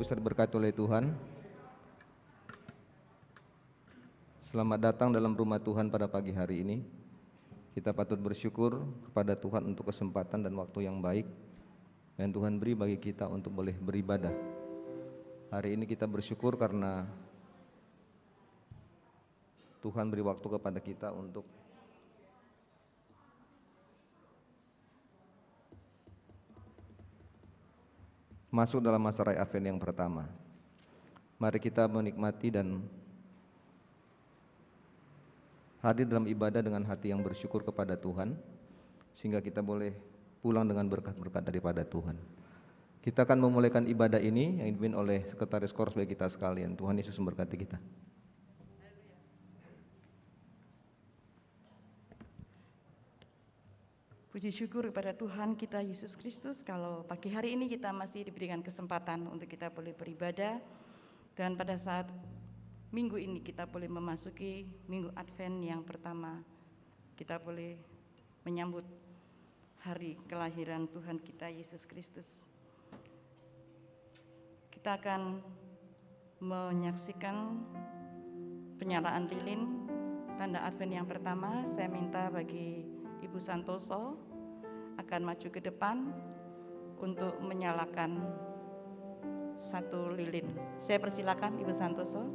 bisa diberkati oleh Tuhan. Selamat datang dalam rumah Tuhan pada pagi hari ini. Kita patut bersyukur kepada Tuhan untuk kesempatan dan waktu yang baik yang Tuhan beri bagi kita untuk boleh beribadah. Hari ini kita bersyukur karena Tuhan beri waktu kepada kita untuk masuk dalam masa Raya Advent yang pertama. Mari kita menikmati dan hadir dalam ibadah dengan hati yang bersyukur kepada Tuhan, sehingga kita boleh pulang dengan berkat-berkat daripada Tuhan. Kita akan memulaikan ibadah ini yang dipimpin oleh Sekretaris Kors bagi kita sekalian. Tuhan Yesus memberkati kita. Puji syukur kepada Tuhan kita Yesus Kristus kalau pagi hari ini kita masih diberikan kesempatan untuk kita boleh beribadah, dan pada saat minggu ini kita boleh memasuki minggu Advent yang pertama. Kita boleh menyambut hari kelahiran Tuhan kita Yesus Kristus. Kita akan menyaksikan penyalaan lilin tanda Advent yang pertama. Saya minta bagi Ibu Santoso akan maju ke depan untuk menyalakan satu lilin. Saya persilakan Ibu Santoso.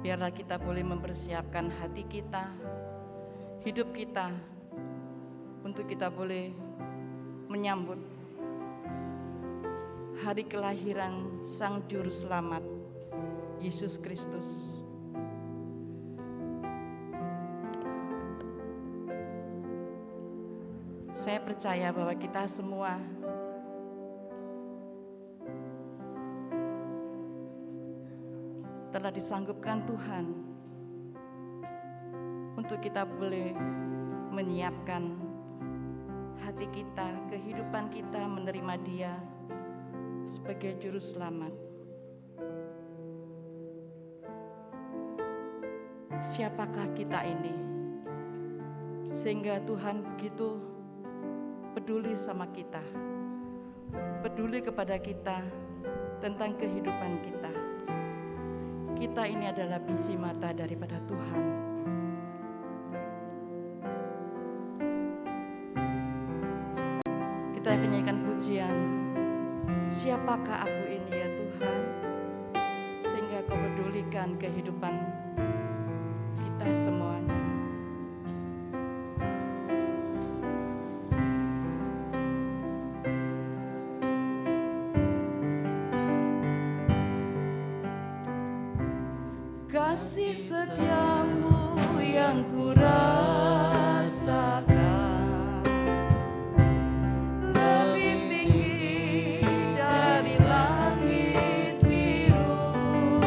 Biarlah kita boleh mempersiapkan hati kita, hidup kita, untuk kita boleh menyambut hari kelahiran Sang Juru Selamat, Yesus Kristus. Saya percaya bahwa kita semua telah disanggupkan Tuhan untuk kita boleh menyiapkan hati kita, kehidupan kita menerima Dia sebagai Juru Selamat. Siapakah kita ini sehingga Tuhan begitu peduli sama kita, peduli kepada kita tentang kehidupan kita. Kita ini adalah biji mata daripada Tuhan. Kita akan nyanyikan pujian, siapakah aku ini ya Tuhan, sehingga Kau pedulikan kehidupan kita semuanya. Kasih setiamu yang kurasakan lebih tinggi dari langit biru.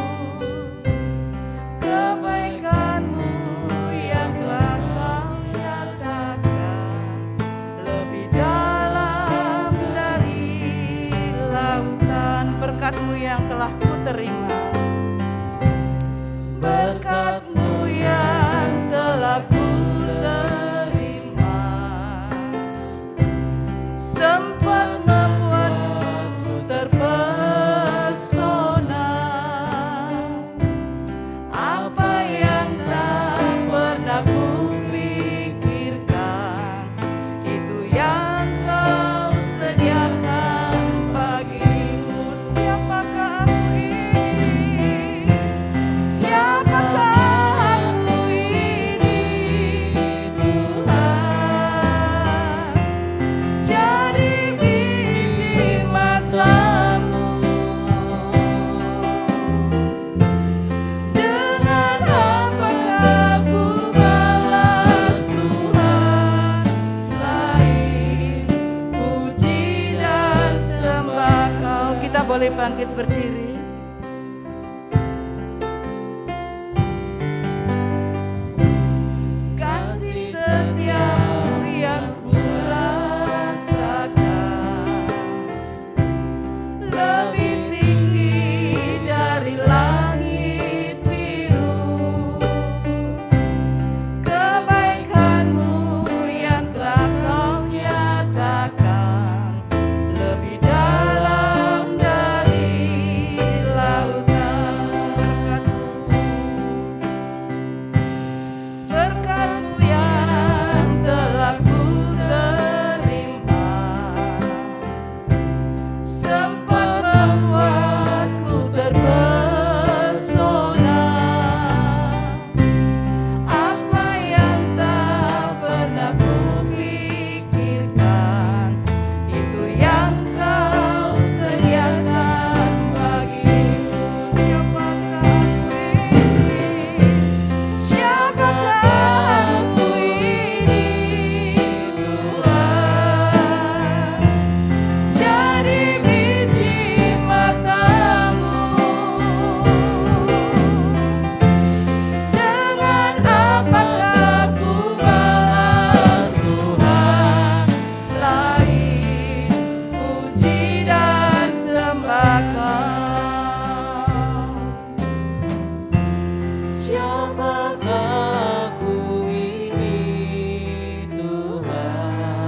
Kebaikanmu yang telah Kau nyatakan lebih dalam dari lautan. Berkat-Mu yang telah ku terima, berkat-Mu yang telah ku terima, sempat membuatku terpesona. Apa yang tak pernah ku pikirkan, itu yang Kau sediakan bagiku. Siapakah aku ini? Siapakah aku ini, Tuhan? Jadi biji mata-Mu. Dengan apakah ku balas Tuhan, selain puji dan sembah Kau. Kita boleh bangkit berdiri. Kasih setiamu yang kurasakan lebih tinggi dari langit biru.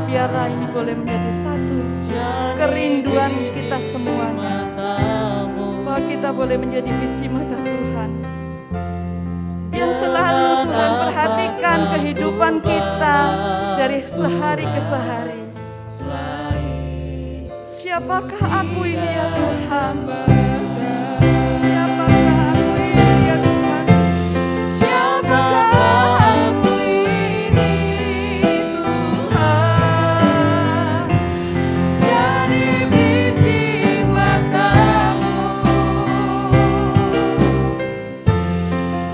biarlah ini boleh menjadi satu kerinduan kita semuanya, bahwa kita boleh menjadi biji mata Tuhan yang selalu Tuhan perhatikan kehidupan kita dari sehari ke sehari. Siapakah aku ini ya Tuhan? Siapakah aku ini ya Tuhan? Siapakah aku ini Tuhan? Jadi biji mata-Mu.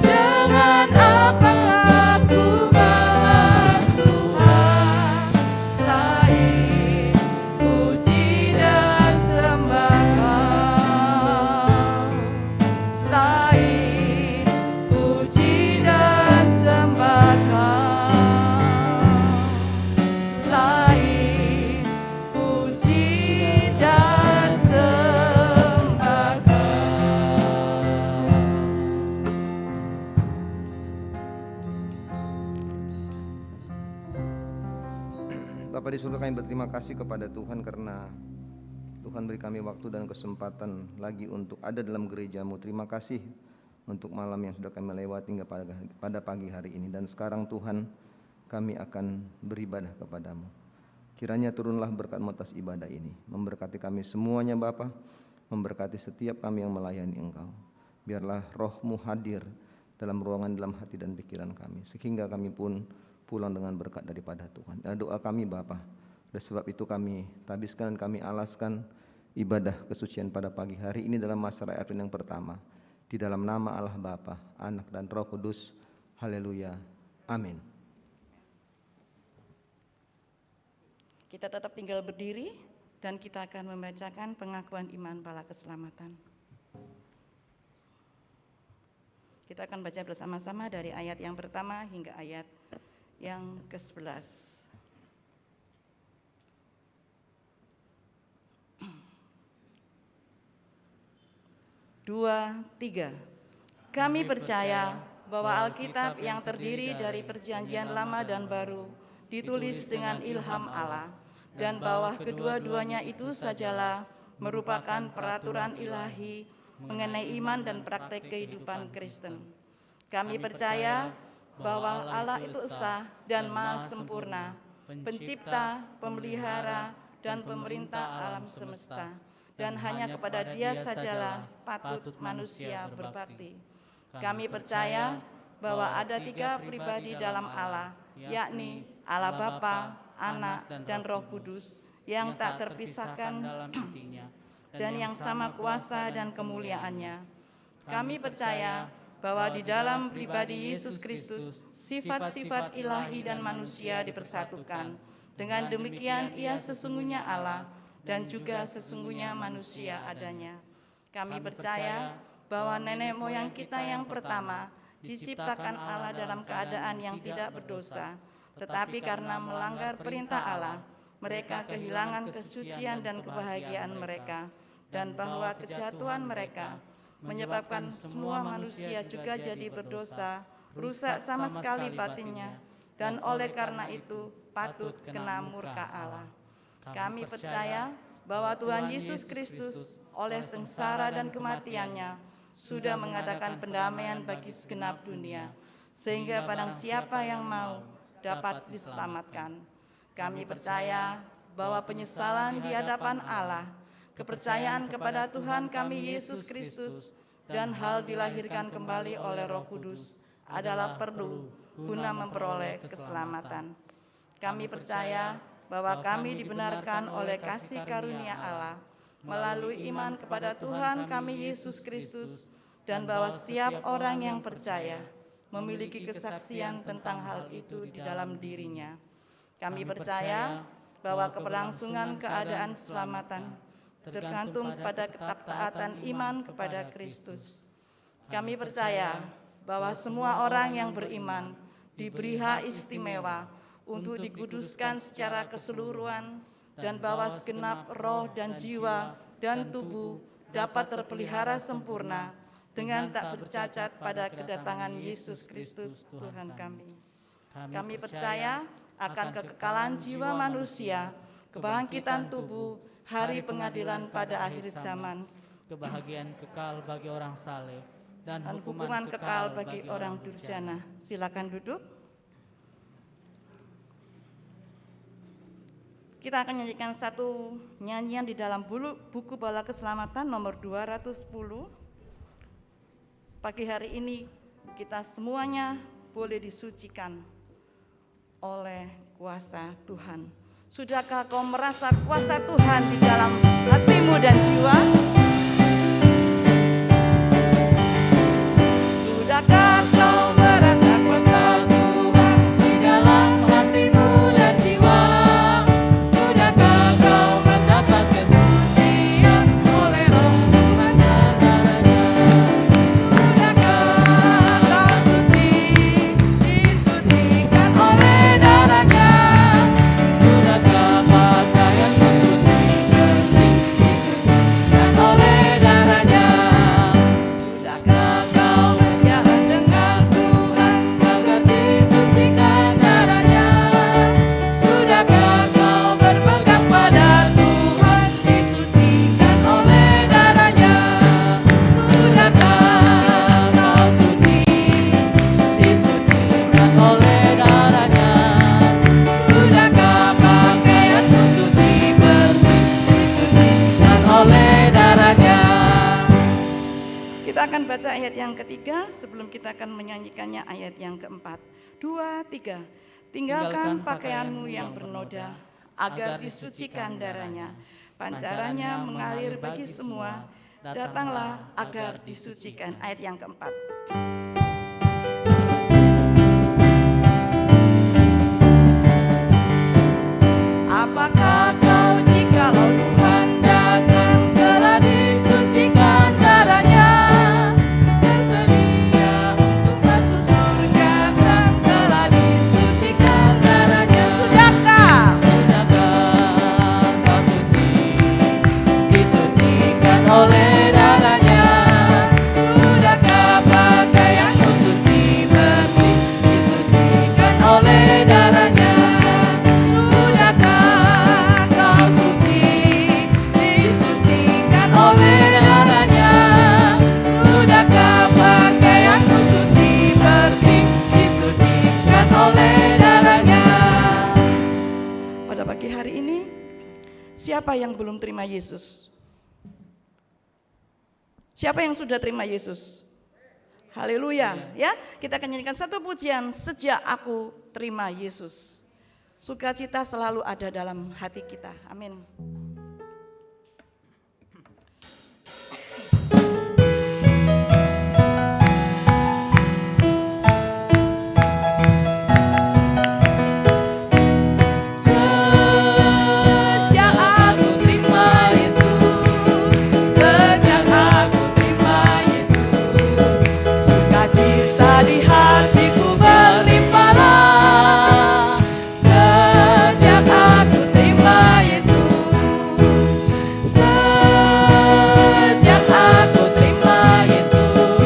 Dengan apakah ku balas Tuhan selain puji dan sembah Kau, selain puji dan sembah Kau, selain puji dan sembah Kau. Bapa di surga, kami berterima kasih kepada Tuhan karena Tuhan beri kami waktu dan kesempatan lagi untuk ada dalam gereja-Mu. Terima kasih untuk malam yang sudah kami lewati hingga pada pagi hari ini. Dan sekarang Tuhan, kami akan beribadah kepadamu. Kiranya turunlah berkat-Mu atas ibadah ini. Memberkati kami semuanya Bapa, memberkati setiap kami yang melayani Engkau. Biarlah Roh-Mu hadir dalam ruangan, dalam hati dan pikiran kami, sehingga kami pun pulang dengan berkat daripada Tuhan. Dan doa kami Bapa, oleh sebab itu kami habiskan dan kami alaskan ibadah kesucian pada pagi hari ini dalam masa Advent yang pertama. Di dalam nama Allah Bapa, Anak dan Roh Kudus. Haleluya. Amin. Kita tetap tinggal berdiri dan kita akan membacakan pengakuan iman bala keselamatan. Kita akan baca bersama-sama dari ayat yang pertama hingga ayat yang ke-11. 2, 3. Kami percaya bahwa Alkitab yang terdiri dari perjanjian lama dan baru ditulis dengan ilham Allah, dan bahwa kedua-duanya itu sajalah merupakan peraturan ilahi mengenai iman dan praktek kehidupan Kristen. Kami percaya bahwa Allah itu esa dan maha sempurna, pencipta, pemelihara, dan pemerintah alam semesta, dan hanya kepada Dia sajalah patut manusia berbakti. Kami percaya bahwa ada 3 pribadi dalam Allah, yakni Allah Bapa, Anak, dan Roh Kudus, yang tak terpisahkan dan yang sama kuasa dan kemuliaannya. Kami percaya bahwa di dalam pribadi Yesus Kristus, sifat-sifat ilahi dan manusia dipersatukan. Dengan demikian Ia sesungguhnya Allah dan juga sesungguhnya manusia adanya. Kami percaya bahwa nenek moyang kita yang pertama diciptakan Allah dalam keadaan yang tidak berdosa, tetapi karena melanggar perintah Allah, mereka kehilangan kesucian dan kebahagiaan mereka, dan bahwa kejatuhan mereka menyebabkan semua manusia juga jadi berdosa, rusak sama sekali batinnya, dan oleh karena itu patut kena murka Allah. Kami percaya bahwa Tuhan Yesus Kristus oleh sengsara dan kematiannya sudah mengadakan pendamaian bagi segenap dunia, sehingga barang siapa yang mau dapat diselamatkan. Kami percaya bahwa penyesalan di hadapan Allah, kepercayaan kepada Tuhan kami Yesus Kristus, dan hal dilahirkan kembali oleh Roh Kudus adalah perlu guna memperoleh keselamatan. Kami percaya bahwa kami dibenarkan oleh kasih karunia Allah melalui iman kepada Tuhan kami Yesus Kristus, dan bahwa setiap orang yang percaya memiliki kesaksian tentang hal itu di dalam dirinya. Kami percaya bahwa keberlangsungan keadaan selamatan tergantung pada ketaatan iman kepada Kristus. Kami percaya bahwa semua orang yang beriman diberi hak istimewa untuk dikuduskan secara keseluruhan, dan bahwa segenap roh dan jiwa dan tubuh dapat terpelihara sempurna dengan tak bercacat pada kedatangan Yesus Kristus Tuhan kami. Kami percaya akan kekekalan jiwa manusia, kebangkitan tubuh, hari pengadilan pada akhir zaman, kebahagiaan kekal bagi orang saleh, dan hukuman kekal bagi orang durjana. Silakan duduk. Kita akan nyanyikan satu nyanyian di dalam buku Bala Keselamatan nomor 210. Pagi hari ini kita semuanya boleh disucikan oleh kuasa Tuhan. Sudahkah kau merasa kuasa Tuhan di dalam hatimu dan jiwa? Sudahkah kau merasa kuasa Tuhan di dalam hatimu dan jiwa? Sudahkah kau mendapat kesucian oleh Roh Tuhan dan darahnya? Sudahkah kau suci, disucikan oleh darahnya? Sudahkah pakaianmu suci, bersih, disucikan oleh darahnya? Sudahkah kau berjalan dengan Tuhan agar disucikan darahnya? Sudahkah kau berpegang pada Tuhan, disucikan oleh darahnya? Sudahkah kau suci, disucikan oleh darahnya? Sudahkah pakaianmu suci, bersih, disucikan oleh darahnya? Kita akan baca ayat yang ketiga sebelum kita akan menyanyikannya ayat yang keempat. 2, 3. Tinggalkan pakaianmu yang bernoda agar disucikan darahnya. Pancarannya mengalir bagi semua. Datanglah agar disucikan. Ayat yang keempat. Apakah kau jikalau Tuhan datang telah disucikan darahnya, bersedia untuk masuk surga dan telah disucikan darahnya? Sudahkah kau suci, disucikan oleh darahnya? Sudahkah pakaianmu suci, bersih, disucikan oleh darahnya? Sudahkah kau suci, disucikan oleh darahnya? Sudahkah pakaianmu suci, bersih, disucikan oleh darahnya? Pada pagi hari ini, siapa yang belum terima Yesus? Siapa yang sudah terima Yesus? Haleluya, ya. Kita akan nyanyikan satu pujian, sejak aku terima Yesus. Sukacita selalu ada dalam hati kita. Amin. Sejak aku terima Yesus, sejak aku terima Yesus, sukacita di hatiku berlimpahlah. Sejak aku terima Yesus, sejak aku terima Yesus,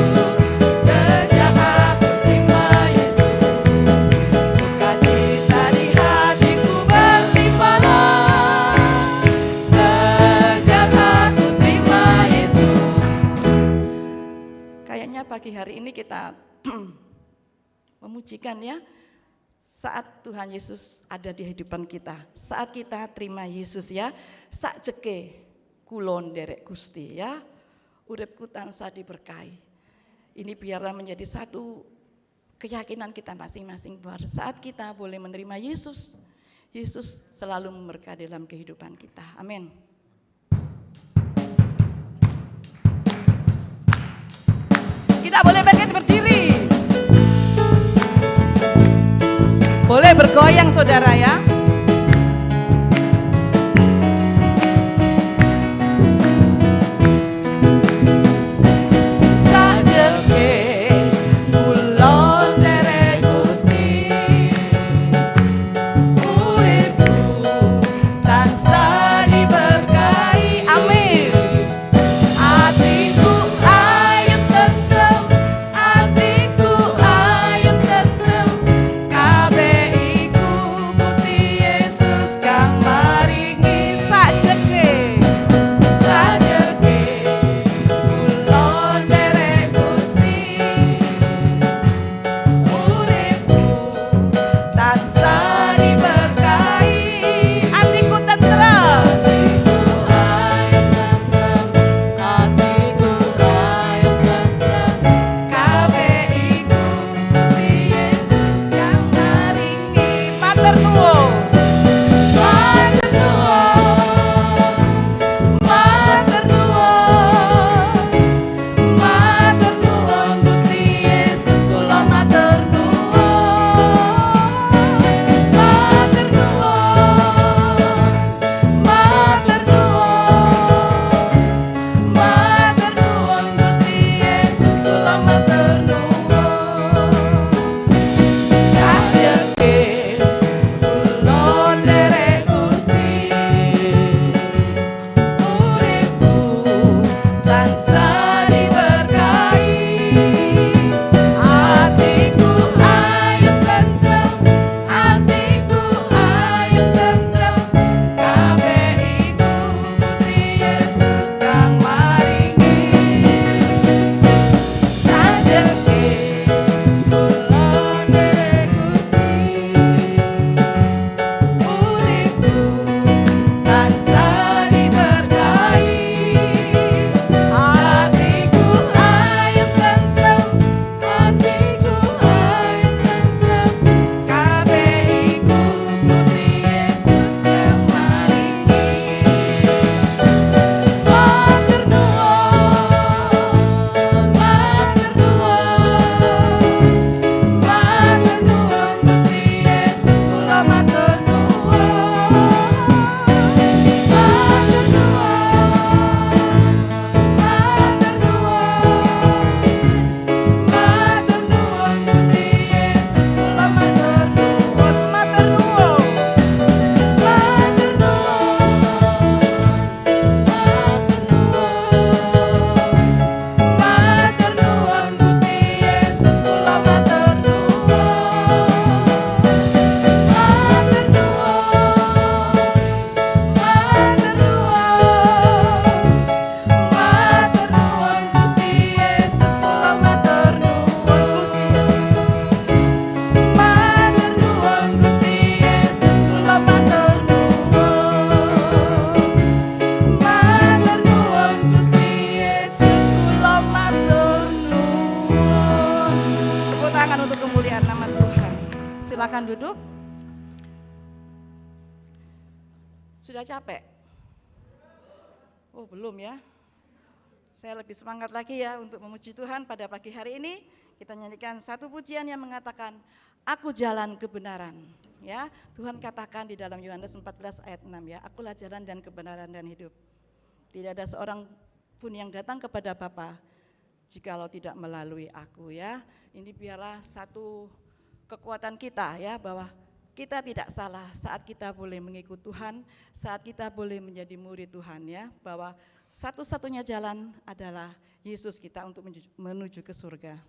sejak aku terima Yesus, sukacita di hatiku berlimpahlah. Sejak aku terima Yesus. Kayaknya pagi hari ini kita memujikan ya, saat Tuhan Yesus ada di kehidupan kita, saat kita terima Yesus ya, sak jeke kulon derek Gusti ya, uripku tansah diberkahi. Ini biarlah menjadi satu keyakinan kita masing-masing bahwa saat kita boleh menerima Yesus, Yesus selalu memberkati dalam kehidupan kita. Amin. Kita boleh bangkit berdiri. Boleh bergoyang saudara ya. Sadeke kulon derek Gusti, uripku tansah diberkahi. Amin. Hatiku ayem tentrem, hatiku ayem tentrem, kabeh iku Sudah capek? Oh, belum ya. Saya lebih semangat lagi ya untuk memuji Tuhan pada pagi hari ini. Kita nyanyikan satu pujian yang mengatakan, Aku jalan kebenaran. Ya, Tuhan katakan di dalam Yohanes 14 ayat 6 ya, Akulah jalan dan kebenaran dan hidup. Tidak ada seorang pun yang datang kepada Bapa jikalau tidak melalui aku ya. Ini biarlah satu kekuatan kita ya, bahwa kita tidak salah saat kita boleh mengikut Tuhan, saat kita boleh menjadi murid Tuhan ya, bahwa satu-satunya jalan adalah Yesus kita untuk menuju ke surga.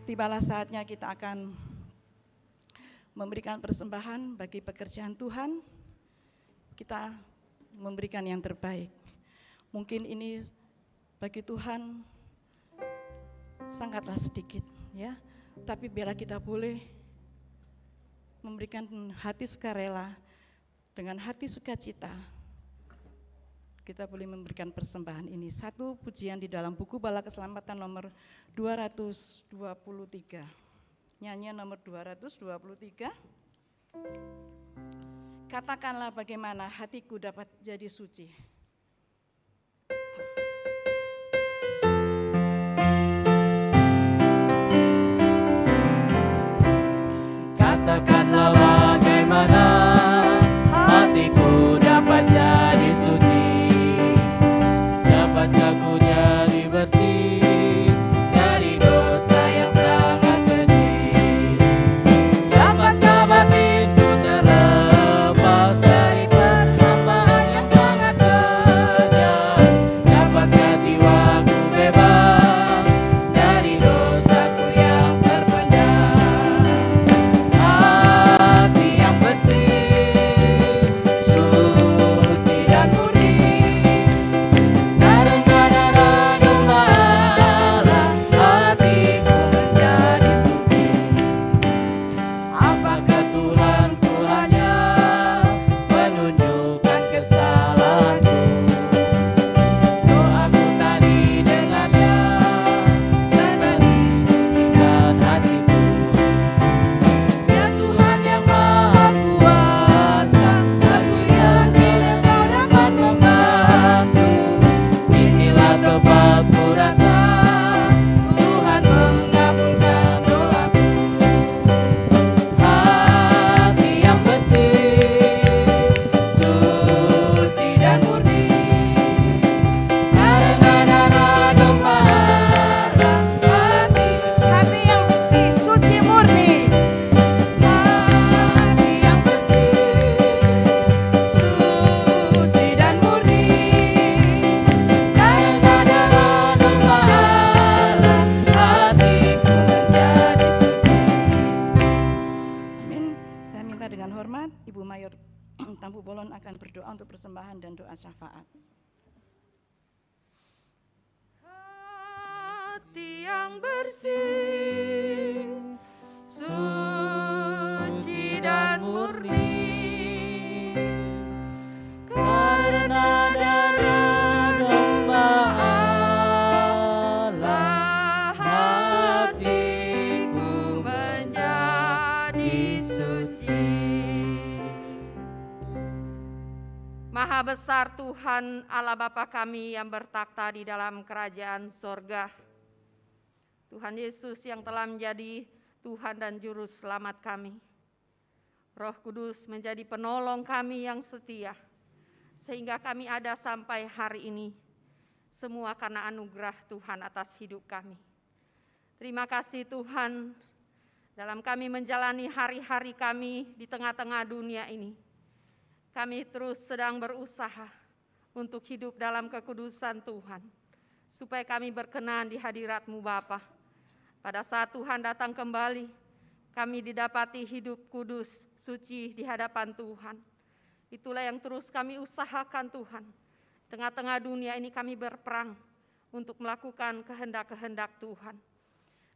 Tibalah saatnya kita akan memberikan persembahan bagi pekerjaan Tuhan. Kita memberikan yang terbaik. Mungkin ini bagi Tuhan sangatlah sedikit ya, tapi biarlah kita boleh memberikan hati sukarela dengan hati sukacita. Kita boleh memberikan persembahan ini. Satu pujian di dalam buku Bala Keselamatan nomor 223. Nyanyian nomor 223. Katakanlah bagaimana hatiku dapat jadi suci. Katakanlah bagaimana hatiku dapat jadi suci. Dapatkah ku jadi bersih dari dosa yang sangat berdoa untuk persembahan dan doa syafaat. Hati yang bersih, suci dan murni, karena darah domba Allah, hatiku menjadi suci. Maha besar Tuhan Allah Bapa kami yang bertakhta di dalam kerajaan sorga, Tuhan Yesus yang telah menjadi Tuhan dan Juru Selamat kami. Roh Kudus menjadi penolong kami yang setia, sehingga kami ada sampai hari ini. Semua karena anugerah Tuhan atas hidup kami. Terima kasih Tuhan, dalam kami menjalani hari-hari kami di tengah-tengah dunia ini. Kami terus sedang berusaha untuk hidup dalam kekudusan Tuhan, supaya kami berkenan di hadirat-Mu Bapa. Pada saat Tuhan datang kembali, kami didapati hidup kudus, suci di hadapan Tuhan. Itulah yang terus kami usahakan Tuhan. Tengah-tengah dunia ini kami berperang untuk melakukan kehendak-kehendak Tuhan.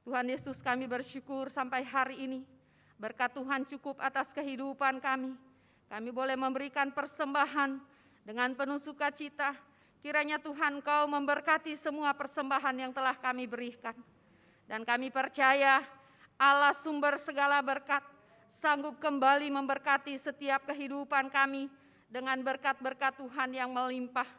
Tuhan Yesus, kami bersyukur sampai hari ini, berkat Tuhan cukup atas kehidupan kami. Kami boleh memberikan persembahan dengan penuh sukacita. Kiranya Tuhan Kau memberkati semua persembahan yang telah kami berikan. Dan kami percaya Allah sumber segala berkat sanggup kembali memberkati setiap kehidupan kami dengan berkat-berkat Tuhan yang melimpah.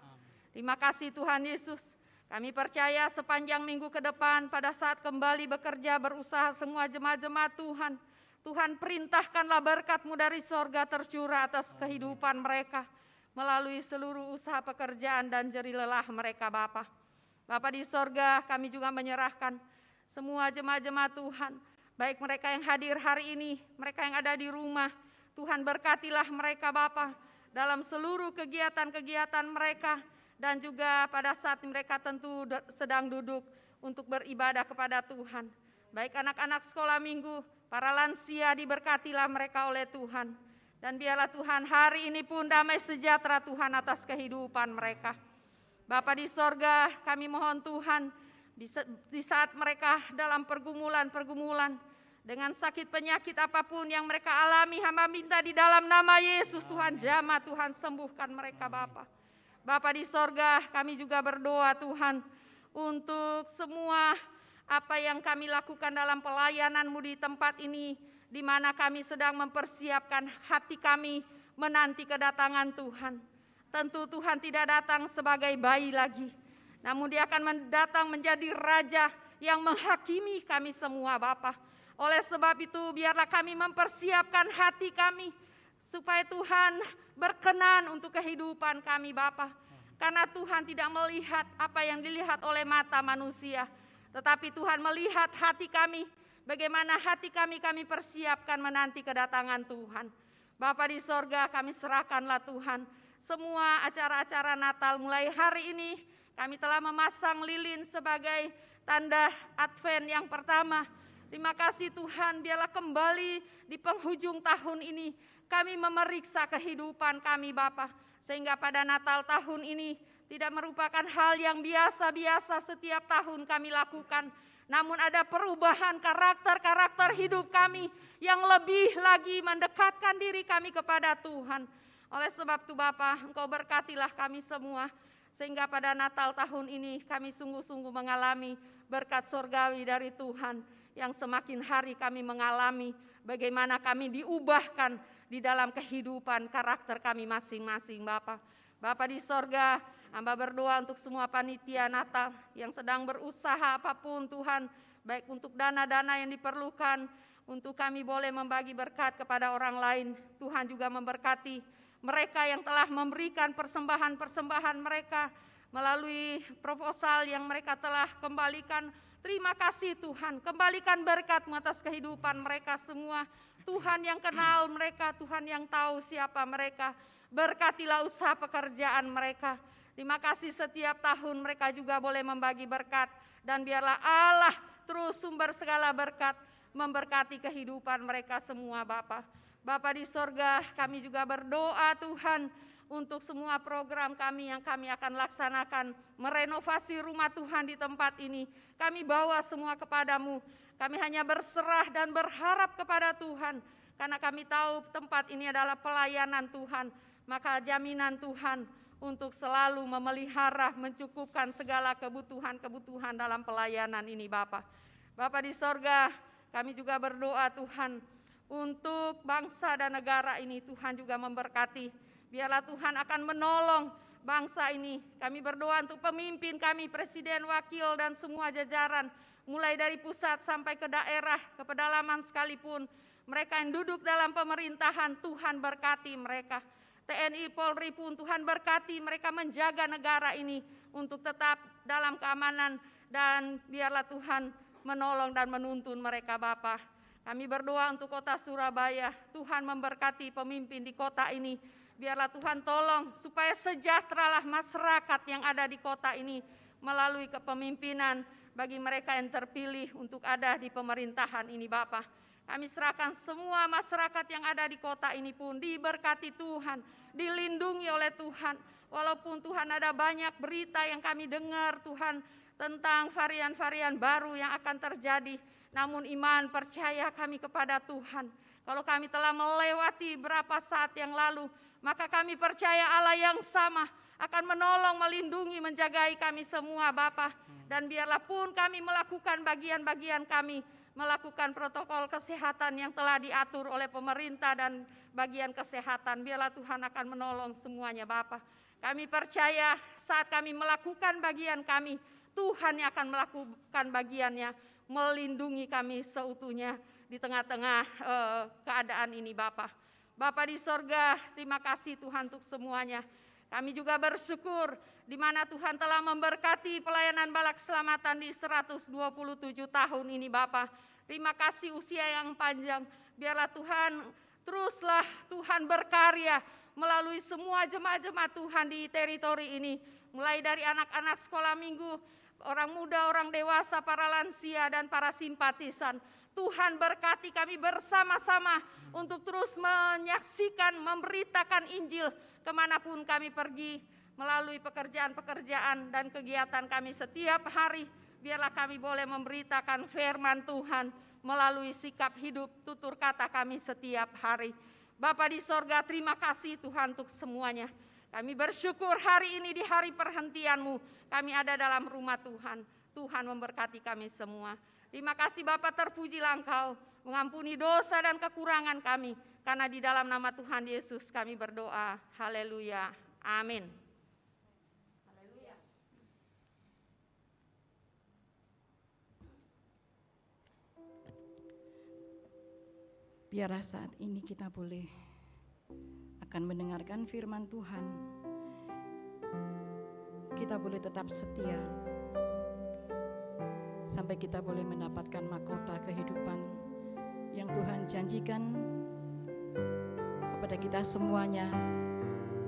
Terima kasih Tuhan Yesus. Kami percaya sepanjang minggu ke depan pada saat kembali bekerja berusaha semua jemaat-jemaat Tuhan, Tuhan perintahkanlah berkat-Mu dari sorga tercurah atas kehidupan mereka melalui seluruh usaha pekerjaan dan jerih lelah mereka Bapa. Bapa di sorga, kami juga menyerahkan semua jemaat-jemaat Tuhan, baik mereka yang hadir hari ini, mereka yang ada di rumah. Tuhan berkatilah mereka Bapa dalam seluruh kegiatan-kegiatan mereka, dan juga pada saat mereka tentu sedang duduk untuk beribadah kepada Tuhan. Baik anak-anak sekolah minggu, para lansia, diberkatilah mereka oleh Tuhan. Dan biarlah Tuhan hari ini pun damai sejahtera Tuhan atas kehidupan mereka. Bapa di sorga, kami mohon Tuhan, di saat mereka dalam pergumulan dengan sakit penyakit apapun yang mereka alami, hamba minta di dalam nama Yesus Tuhan jamah, Tuhan sembuhkan mereka Bapa. Bapa di sorga, kami juga berdoa Tuhan untuk semua apa yang kami lakukan dalam pelayanan-Mu di tempat ini, di mana kami sedang mempersiapkan hati kami menanti kedatangan Tuhan. Tentu Tuhan tidak datang sebagai bayi lagi, namun Dia akan datang menjadi Raja yang menghakimi kami semua Bapa. Oleh sebab itu biarlah kami mempersiapkan hati kami supaya Tuhan berkenan untuk kehidupan kami Bapa. Karena Tuhan tidak melihat apa yang dilihat oleh mata manusia, tetapi Tuhan melihat hati kami, bagaimana hati kami persiapkan menanti kedatangan Tuhan. Bapa di sorga, kami serahkanlah Tuhan semua acara-acara Natal mulai hari ini. Kami telah memasang lilin sebagai tanda Advent yang pertama. Terima kasih Tuhan, biarlah kembali di penghujung tahun ini kami memeriksa kehidupan kami Bapa, sehingga pada Natal tahun ini tidak merupakan hal yang biasa-biasa setiap tahun kami lakukan, namun ada perubahan karakter hidup kami yang lebih lagi mendekatkan diri kami kepada Tuhan. Oleh sebab itu Bapa, Engkau berkatilah kami semua, sehingga pada Natal tahun ini kami sungguh-sungguh mengalami berkat surgawi dari Tuhan, yang semakin hari kami mengalami bagaimana kami diubahkan di dalam kehidupan karakter kami masing-masing Bapa. Bapa di sorga, hamba berdoa untuk semua panitia Natal yang sedang berusaha apapun Tuhan, baik untuk dana-dana yang diperlukan, untuk kami boleh membagi berkat kepada orang lain. Tuhan juga memberkati mereka yang telah memberikan persembahan-persembahan mereka melalui proposal yang mereka telah kembalikan. Terima kasih Tuhan, kembalikan berkat-Mu atas kehidupan mereka semua. Tuhan yang kenal mereka, Tuhan yang tahu siapa mereka. Berkatilah usaha pekerjaan mereka. Terima kasih setiap tahun mereka juga boleh membagi berkat. Dan biarlah Allah terus sumber segala berkat memberkati kehidupan mereka semua Bapa. Bapa di sorga, kami juga berdoa Tuhan untuk semua program kami yang kami akan laksanakan, merenovasi rumah Tuhan di tempat ini. Kami bawa semua kepadamu. Kami hanya berserah dan berharap kepada Tuhan, karena kami tahu tempat ini adalah pelayanan Tuhan. Maka jaminan Tuhan untuk selalu memelihara, mencukupkan segala kebutuhan-kebutuhan dalam pelayanan ini Bapa. Bapa di sorga, kami juga berdoa Tuhan, untuk bangsa dan negara ini Tuhan juga memberkati. Biarlah Tuhan akan menolong bangsa ini. Kami berdoa untuk pemimpin kami, presiden, wakil, dan semua jajaran, mulai dari pusat sampai ke daerah, ke pedalaman sekalipun. Mereka yang duduk dalam pemerintahan, Tuhan berkati mereka. TNI, Polri pun Tuhan berkati mereka menjaga negara ini untuk tetap dalam keamanan, dan biarlah Tuhan menolong dan menuntun mereka Bapa. Kami berdoa untuk kota Surabaya, Tuhan memberkati pemimpin di kota ini. Biarlah Tuhan tolong supaya sejahteralah masyarakat yang ada di kota ini melalui kepemimpinan bagi mereka yang terpilih untuk ada di pemerintahan ini Bapa. Kami serahkan semua masyarakat yang ada di kota ini pun diberkati Tuhan, dilindungi oleh Tuhan. Walaupun Tuhan ada banyak berita yang kami dengar Tuhan tentang varian-varian baru yang akan terjadi, namun iman percaya kami kepada Tuhan. Kalau kami telah melewati berapa saat yang lalu, maka kami percaya Allah yang sama akan menolong, melindungi, menjagai kami semua Bapa. Dan biarlah pun kami melakukan bagian-bagian kami, melakukan protokol kesehatan yang telah diatur oleh pemerintah dan bagian kesehatan. Biarlah Tuhan akan menolong semuanya Bapa. Kami percaya saat kami melakukan bagian kami, Tuhan yang akan melakukan bagiannya, melindungi kami seutuhnya di tengah-tengah keadaan ini Bapa. Bapa di sorga, terima kasih Tuhan untuk semuanya. Kami juga bersyukur di mana Tuhan telah memberkati pelayanan Balak Selamatan di 127 tahun ini Bapa. Terima kasih usia yang panjang. Biarlah Tuhan, teruslah Tuhan berkarya melalui semua jemaat-jemaat Tuhan di teritori ini. Mulai dari anak-anak sekolah minggu, orang muda, orang dewasa, para lansia, dan para simpatisan. Tuhan berkati kami bersama-sama untuk terus menyaksikan, memberitakan Injil kemanapun kami pergi, melalui pekerjaan-pekerjaan dan kegiatan kami setiap hari. Biarlah kami boleh memberitakan firman Tuhan melalui sikap hidup, tutur kata kami setiap hari. Bapa di sorga, terima kasih Tuhan untuk semuanya. Kami bersyukur hari ini di hari perhentian-Mu, kami ada dalam rumah Tuhan. Tuhan memberkati kami semua. Terima kasih Bapa, terpujilah Engkau, mengampuni dosa dan kekurangan kami. Karena di dalam nama Tuhan Yesus kami berdoa. Haleluya. Amin. Haleluya. Biarlah saat ini kita boleh akan mendengarkan firman Tuhan. Kita boleh tetap setia sampai kita boleh mendapatkan mahkota kehidupan yang Tuhan janjikan kepada kita semuanya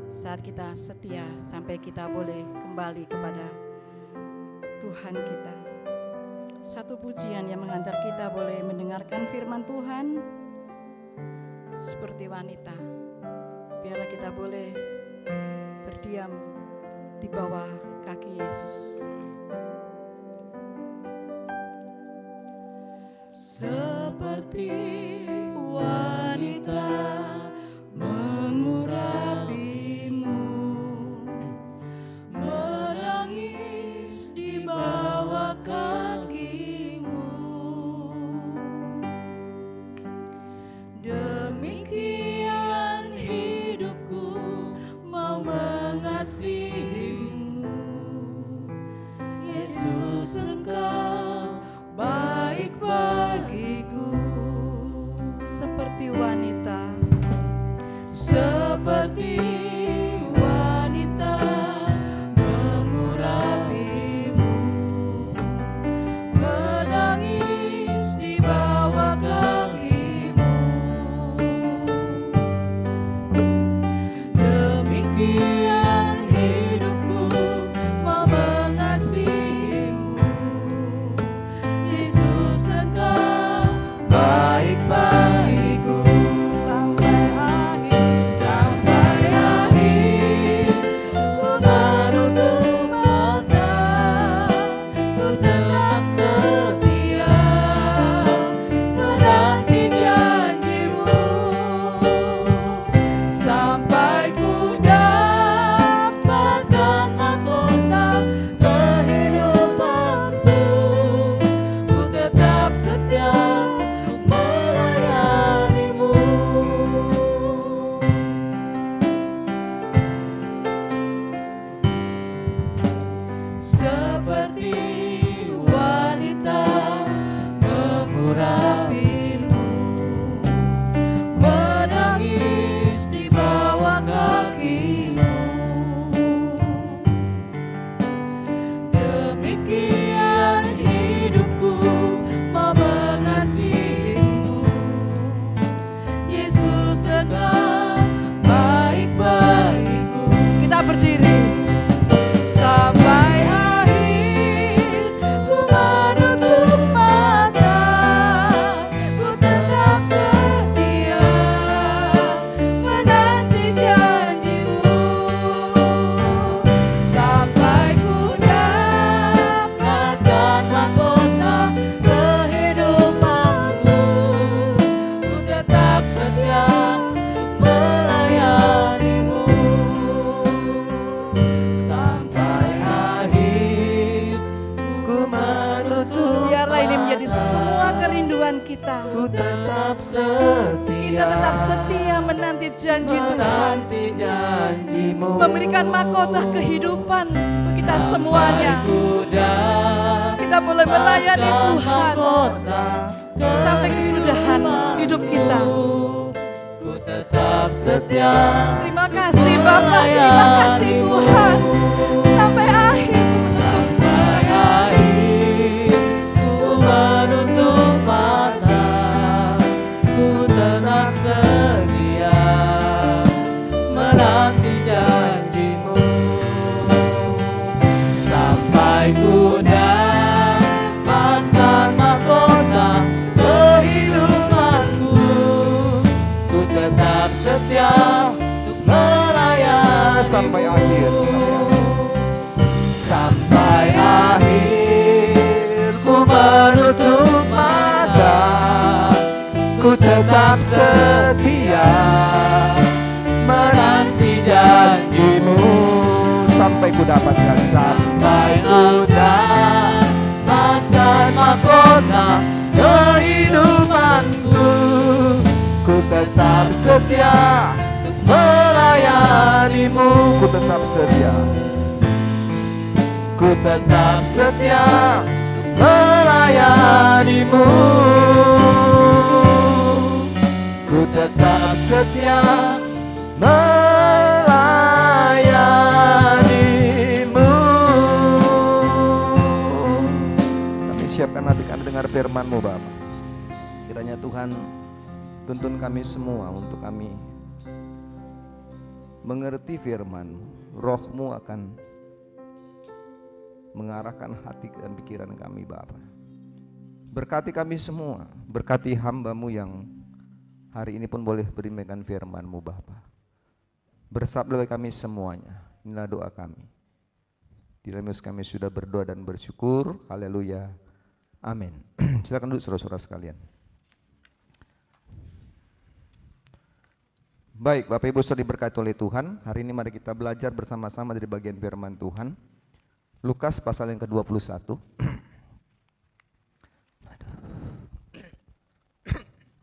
saat kita setia sampai kita boleh kembali kepada Tuhan kita. Satu pujian yang mengantar kita boleh mendengarkan firman Tuhan seperti wanita. Biarlah kita boleh berdiam di bawah kaki Yesus. Seperti wanita mengurapimu, menangis di bawah kakimu. Demikian hidupku mau mengasihimu, Yesus Engkau baik bagiku. Seperti wanita, seperti wanita mengurapimu, menangis di bawah kakimu. Demikian hidupku mau mengasihimu, Yesus Engkau baik bagiku. Sampai akhir kita. Ku tetap setia. Kita tetap setia menanti janji Tuhan. Menanti janji-Mu. Memberikan mahkota kehidupan untuk kita semuanya. Kita boleh melayani Tuhan sampai kesudahan hidup kita. Ku tetap setia. Terima kasih Bapak, terima kasih Tuhan. Sampai akhir Sampai akhir ku menutup mata, ku tetap setia menanti janji-Mu. Sampai ku dapatkan mahkota kehidupanku, ku tetap setia untuk melayani Sampai akhir. Sampai akhir ku menutup mata, ku tetap setia menanti janji-Mu. Sampai ku dapatkan. Sampai ku dapatkan mahkota kehidupanku, ku tetap setia melayani-Mu. Ku tetap setia. Ku tetap setia melayani-Mu. Ku tetap setia melayani-Mu. Kami siapkan hati kami dengar firman-Mu Bapa. Kiranya Tuhan tuntun kami semua untuk kami mengerti firman-Mu. Roh-Mu akan mengarahkan hati dan pikiran kami Bapa. Berkati kami semua, berkati hamba-Mu yang hari ini pun boleh berikan firman-Mu Bapa. Bersabda bagi kami semuanya, inilah doa kami. Di dalam Yesus kami sudah berdoa dan bersyukur, haleluya, amin. Silakan duduk saudara-saudara sekalian. Baik, Bapak Ibu sudah diberkati oleh Tuhan. Hari ini mari kita belajar bersama-sama dari bagian firman Tuhan. Lukas pasal yang ke-21.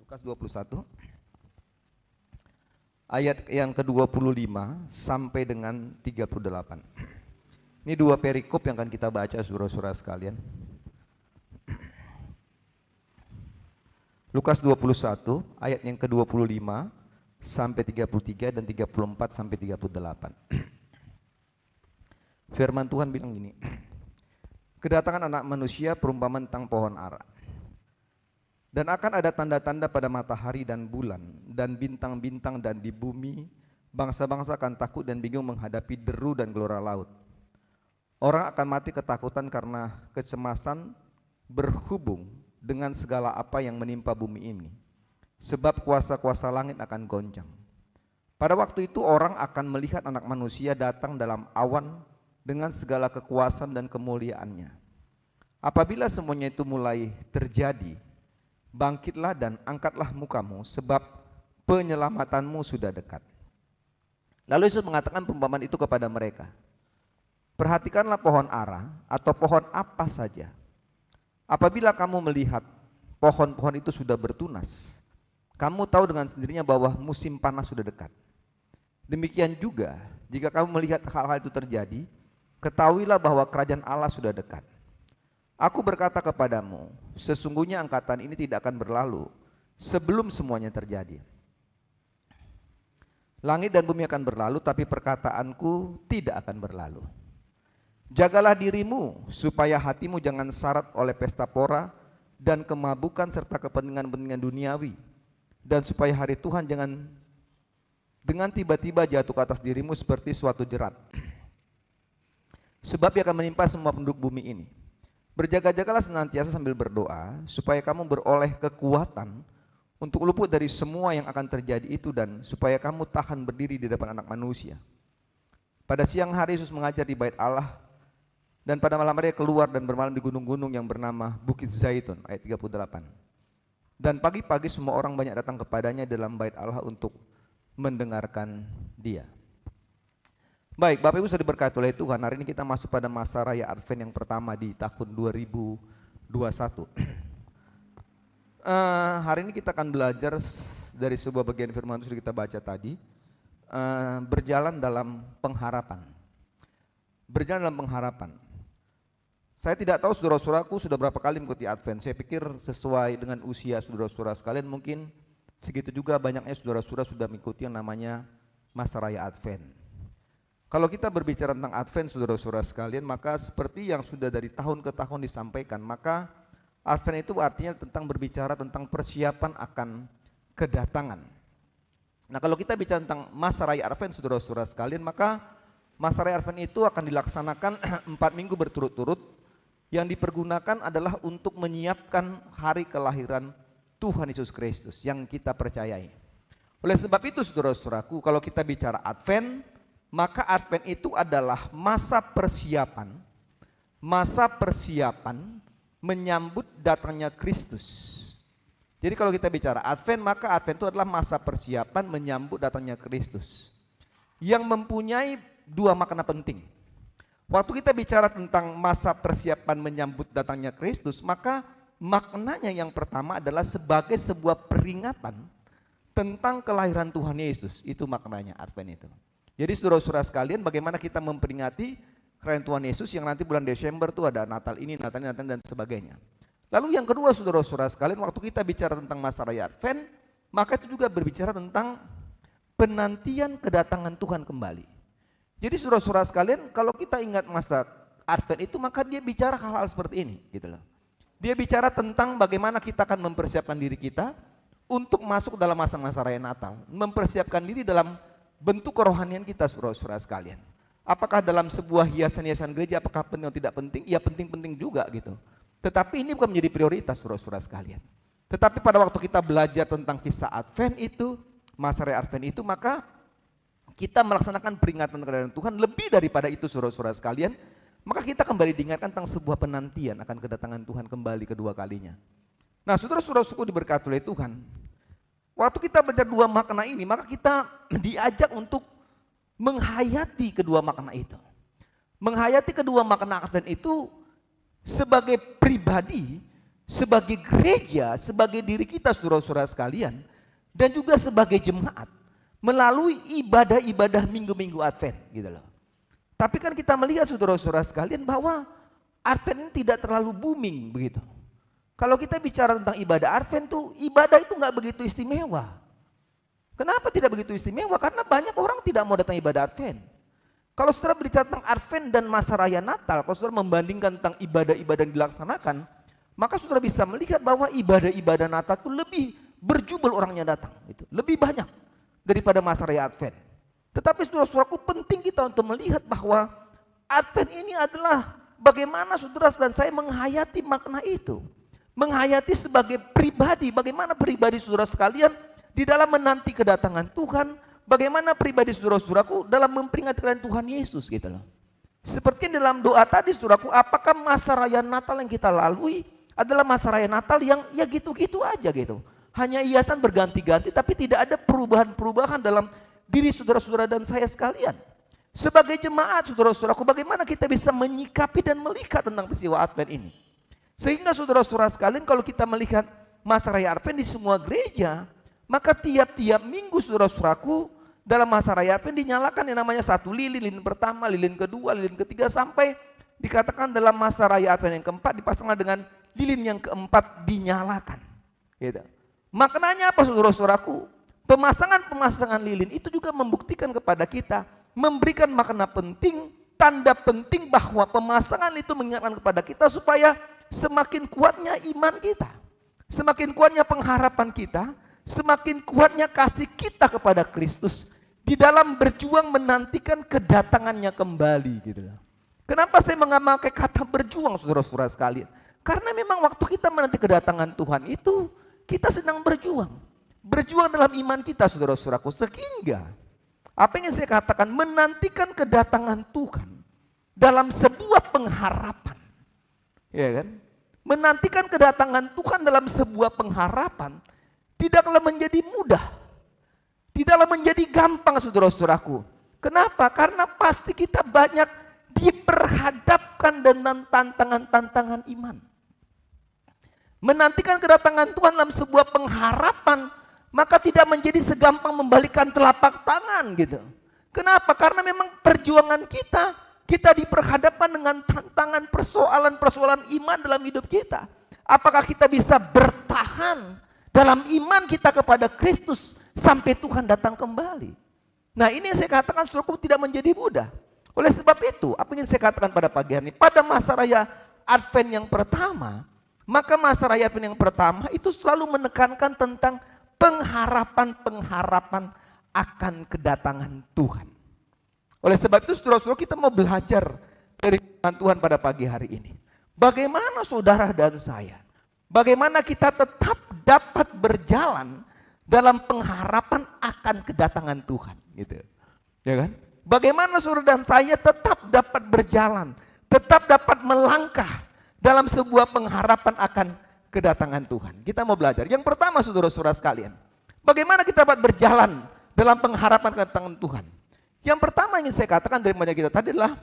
Lukas 21. Ayat yang ke-25 sampai dengan 38. Ini dua perikop yang akan kita baca saudara-saudara sekalian. Lukas 21 ayat yang ke-25 sampai 33 dan 34 sampai 38. Firman Tuhan bilang gini, kedatangan anak manusia perumpamaan tentang pohon ara. Dan akan ada tanda-tanda pada matahari dan bulan dan bintang-bintang, dan di bumi bangsa-bangsa akan takut dan bingung menghadapi deru dan gelora laut. Orang akan mati ketakutan karena kecemasan berhubung dengan segala apa yang menimpa bumi ini. Sebab kuasa-kuasa langit akan goncang. Pada waktu itu orang akan melihat anak manusia datang dalam awan dengan segala kekuasaan dan kemuliaannya. Apabila semuanya itu mulai terjadi, bangkitlah dan angkatlah mukamu, sebab penyelamatanmu sudah dekat. Lalu Yesus mengatakan perumpamaan itu kepada mereka. Perhatikanlah pohon ara atau pohon apa saja. Apabila kamu melihat pohon-pohon itu sudah bertunas, kamu tahu dengan sendirinya bahwa musim panas sudah dekat. Demikian juga jika kamu melihat hal-hal itu terjadi, ketahuilah bahwa kerajaan Allah sudah dekat. Aku berkata kepadamu, sesungguhnya angkatan ini tidak akan berlalu sebelum semuanya terjadi. Langit dan bumi akan berlalu, tapi perkataanku tidak akan berlalu. Jagalah dirimu supaya hatimu jangan syarat oleh pesta pora dan kemabukan serta kepentingan-kepentingan duniawi, dan supaya hari Tuhan jangan dengan tiba-tiba jatuh ke atas dirimu seperti suatu jerat. Sebab ia akan menimpa semua penduduk bumi ini. Berjaga-jagalah senantiasa sambil berdoa, supaya kamu beroleh kekuatan untuk luput dari semua yang akan terjadi itu, dan supaya kamu tahan berdiri di depan anak manusia. Pada siang hari Yesus mengajar di bait Allah, dan pada malam hari keluar dan bermalam di gunung-gunung yang bernama Bukit Zaitun, ayat 38. Dan pagi-pagi semua orang banyak datang kepadanya dalam bait Allah untuk mendengarkan dia. Baik, Bapak Ibu sudah diberkati oleh Tuhan. Hari ini kita masuk pada masa raya Advent yang pertama di tahun 2021. Hari ini kita akan belajar dari sebuah bagian firman yang sudah kita baca tadi, berjalan dalam pengharapan. Berjalan dalam pengharapan. Saya tidak tahu saudara-saudaraku sudah berapa kali mengikuti Advent. Saya pikir sesuai dengan usia saudara-saudara sekalian mungkin segitu juga banyaknya saudara-saudara sudah mengikuti yang namanya masa raya Advent. Kalau kita berbicara tentang Advent saudara-saudara sekalian, maka seperti yang sudah dari tahun ke tahun disampaikan, maka Advent itu artinya tentang berbicara tentang persiapan akan kedatangan. Nah, kalau kita bicara tentang masa raya Advent saudara-saudara sekalian, maka masa raya Advent itu akan dilaksanakan 4 minggu berturut-turut, yang dipergunakan adalah untuk menyiapkan hari kelahiran Tuhan Yesus Kristus yang kita percayai. Oleh sebab itu saudara-saudaraku, kalau kita bicara Advent, maka Advent itu adalah masa persiapan menyambut datangnya Kristus. Jadi kalau kita bicara Advent, maka Advent itu adalah masa persiapan menyambut datangnya Kristus yang mempunyai 2 makna penting. Waktu kita bicara tentang masa persiapan menyambut datangnya Kristus, maka maknanya yang pertama adalah sebagai sebuah peringatan tentang kelahiran Tuhan Yesus. Itu maknanya Advent itu. Jadi saudara-saudara sekalian, bagaimana kita memperingati kelahiran Tuhan Yesus yang nanti bulan Desember itu ada Natal ini, Natal dan sebagainya. Lalu yang kedua saudara-saudara sekalian, waktu kita bicara tentang masa raya Advent, maka itu juga berbicara tentang penantian kedatangan Tuhan kembali. Jadi saudara-saudara sekalian, kalau kita ingat masa Advent itu, maka dia bicara hal-hal seperti ini, gitu loh. Dia bicara tentang bagaimana kita akan mempersiapkan diri kita untuk masuk dalam masa-masa raya Natal, mempersiapkan diri dalam bentuk kerohanian kita saudara-saudara sekalian. Apakah dalam sebuah hiasan-hiasan gereja, apakah penting atau tidak penting? Ya penting-penting juga gitu. Tetapi ini bukan menjadi prioritas saudara-saudara sekalian. Tetapi pada waktu kita belajar tentang kisah Advent itu, masa raya Advent itu, maka kita melaksanakan peringatan kedatangan Tuhan. Lebih daripada itu saudara-saudara sekalian, maka kita kembali diingatkan tentang sebuah penantian akan kedatangan Tuhan kembali kedua kalinya. Nah saudara-saudara suku diberkati oleh Tuhan, waktu kita belajar 2 makna ini, maka kita diajak untuk menghayati kedua makna itu. Menghayati kedua makna Advent itu sebagai pribadi, sebagai gereja, sebagai diri kita saudara-saudara sekalian, dan juga sebagai jemaat melalui ibadah-ibadah minggu-minggu Advent gitu loh. Tapi kan kita melihat saudara-saudara sekalian bahwa Advent ini tidak terlalu booming begitu. Kalau kita bicara tentang ibadah Advent tuh, ibadah itu nggak begitu istimewa. Kenapa tidak begitu istimewa? Karena banyak orang tidak mau datang ibadah Advent. Kalau saudara berbicara tentang Advent dan masa raya Natal, kalau saudara membandingkan tentang ibadah-ibadah yang dilaksanakan, maka saudara bisa melihat bahwa ibadah-ibadah Natal itu lebih berjubel orangnya datang, itu lebih banyak daripada masa raya Advent. Tetapi saudara-saudaraku, penting kita untuk melihat bahwa Advent ini adalah bagaimana saudara dan saya menghayati makna itu. Menghayati sebagai pribadi, bagaimana pribadi saudara sekalian di dalam menanti kedatangan Tuhan, bagaimana pribadi saudara-saudaraku dalam memperingati kedatangan Tuhan Yesus gitu loh. Seperti dalam doa tadi saudaraku, apakah masa raya Natal yang kita lalui adalah masa raya Natal yang ya gitu-gitu aja gitu. Hanya hiasan berganti-ganti tapi tidak ada perubahan-perubahan dalam diri saudara-saudara dan saya sekalian. Sebagai jemaat saudara-saudaraku, bagaimana kita bisa menyikapi dan melihat tentang peristiwa Advent ini. Sehingga saudara-saudara sekalian, kalau kita melihat masa raya Advent di semua gereja, maka tiap-tiap minggu saudara-saudaraku dalam masa raya Advent dinyalakan yang namanya 1 lilin, lilin pertama, lilin kedua, lilin ketiga, sampai dikatakan dalam masa raya Advent yang keempat dipasangkan dengan lilin yang keempat dinyalakan. Gitu. Maknanya apa saudara-saudaraku? Pemasangan lilin itu juga membuktikan kepada kita, memberikan makna penting, tanda penting bahwa pemasangan itu mengingatkan kepada kita supaya semakin kuatnya iman kita, semakin kuatnya pengharapan kita, semakin kuatnya kasih kita kepada Kristus di dalam berjuang menantikan kedatangannya kembali gitu loh. Kenapa saya memakai kata berjuang saudara-saudara sekalian? Karena memang waktu kita menanti kedatangan Tuhan itu kita sedang berjuang. Berjuang dalam iman kita saudara-saudaraku, sehingga apa yang saya katakan, menantikan kedatangan Tuhan dalam sebuah pengharapan. Ya kan? Menantikan kedatangan Tuhan dalam sebuah pengharapan tidaklah menjadi mudah. Tidaklah menjadi gampang saudara-saudaraku. Kenapa? Karena pasti kita banyak diperhadapkan dengan tantangan-tantangan iman. menantikan kedatangan Tuhan dalam sebuah pengharapan, maka tidak menjadi segampang membalikkan telapak tangan gitu. Kenapa? Karena memang perjuangan kita diperhadapkan dengan tantangan persoalan-persoalan iman dalam hidup kita. Apakah kita bisa bertahan dalam iman kita kepada Kristus sampai Tuhan datang kembali? Nah, ini yang saya katakan saudaraku tidak menjadi mudah. Oleh sebab itu, apa yang saya katakan pada pagi hari ini, pada masa raya Advent yang pertama, maka masa raya Advent yang pertama itu selalu menekankan tentang pengharapan-pengharapan akan kedatangan Tuhan. Oleh sebab itu saudara-saudara, kita mau belajar dari firman Tuhan pada pagi hari ini. Bagaimana saudara dan saya, bagaimana kita tetap dapat berjalan dalam pengharapan akan kedatangan Tuhan, gitu. Ya kan? Bagaimana saudara dan saya tetap dapat berjalan, tetap dapat melangkah dalam sebuah pengharapan akan kedatangan Tuhan. Kita mau belajar. Yang pertama saudara-saudara sekalian, bagaimana kita dapat berjalan dalam pengharapan kedatangan Tuhan. Yang pertama yang saya katakan dari banyak kita tadi adalah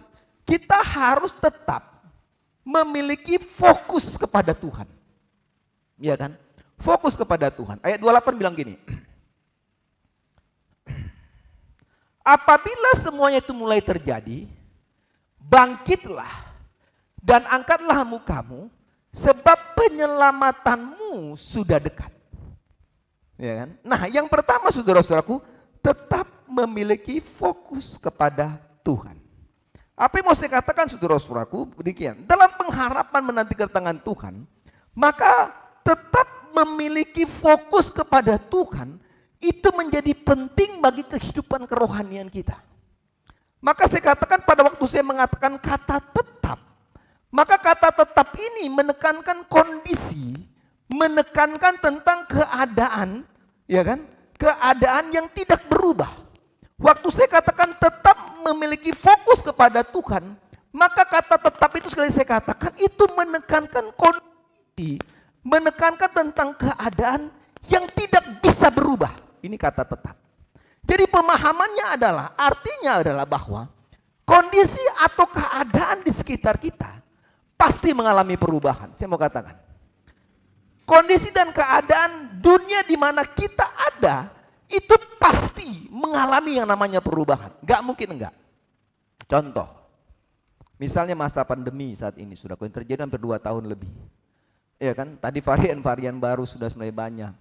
kita harus tetap memiliki fokus kepada Tuhan. Iya kan? Fokus kepada Tuhan. Ayat 28 bilang gini. Apabila semuanya itu mulai terjadi, bangkitlah dan angkatlah mukamu, sebab penyelamatanmu sudah dekat. Ya kan? Nah, yang pertama saudara-saudaraku, tetap memiliki fokus kepada Tuhan. Apa yang mau saya katakan saudara-saudaraku? Demikian. Dalam pengharapan menanti kedatangan Tuhan, maka tetap memiliki fokus kepada Tuhan itu menjadi penting bagi kehidupan kerohanian kita. Maka saya katakan pada waktu saya mengatakan kata tetap, maka kata tetap ini menekankan kondisi, menekankan tentang keadaan, ya kan? Keadaan yang tidak berubah. Waktu saya katakan tetap memiliki fokus kepada Tuhan, maka kata tetap itu sekali saya katakan itu menekankan kondisi, menekankan tentang keadaan yang tidak bisa berubah. Ini kata tetap. Jadi pemahamannya adalah, artinya adalah bahwa kondisi atau keadaan di sekitar kita pasti mengalami perubahan. Saya mau katakan, kondisi dan keadaan dunia di mana kita ada itu pasti mengalami yang namanya perubahan. Gak mungkin enggak. Contoh, misalnya masa pandemi saat ini sudah terjadi hampir 2 tahun lebih. Ya kan, tadi varian-varian baru sudah mulai banyak.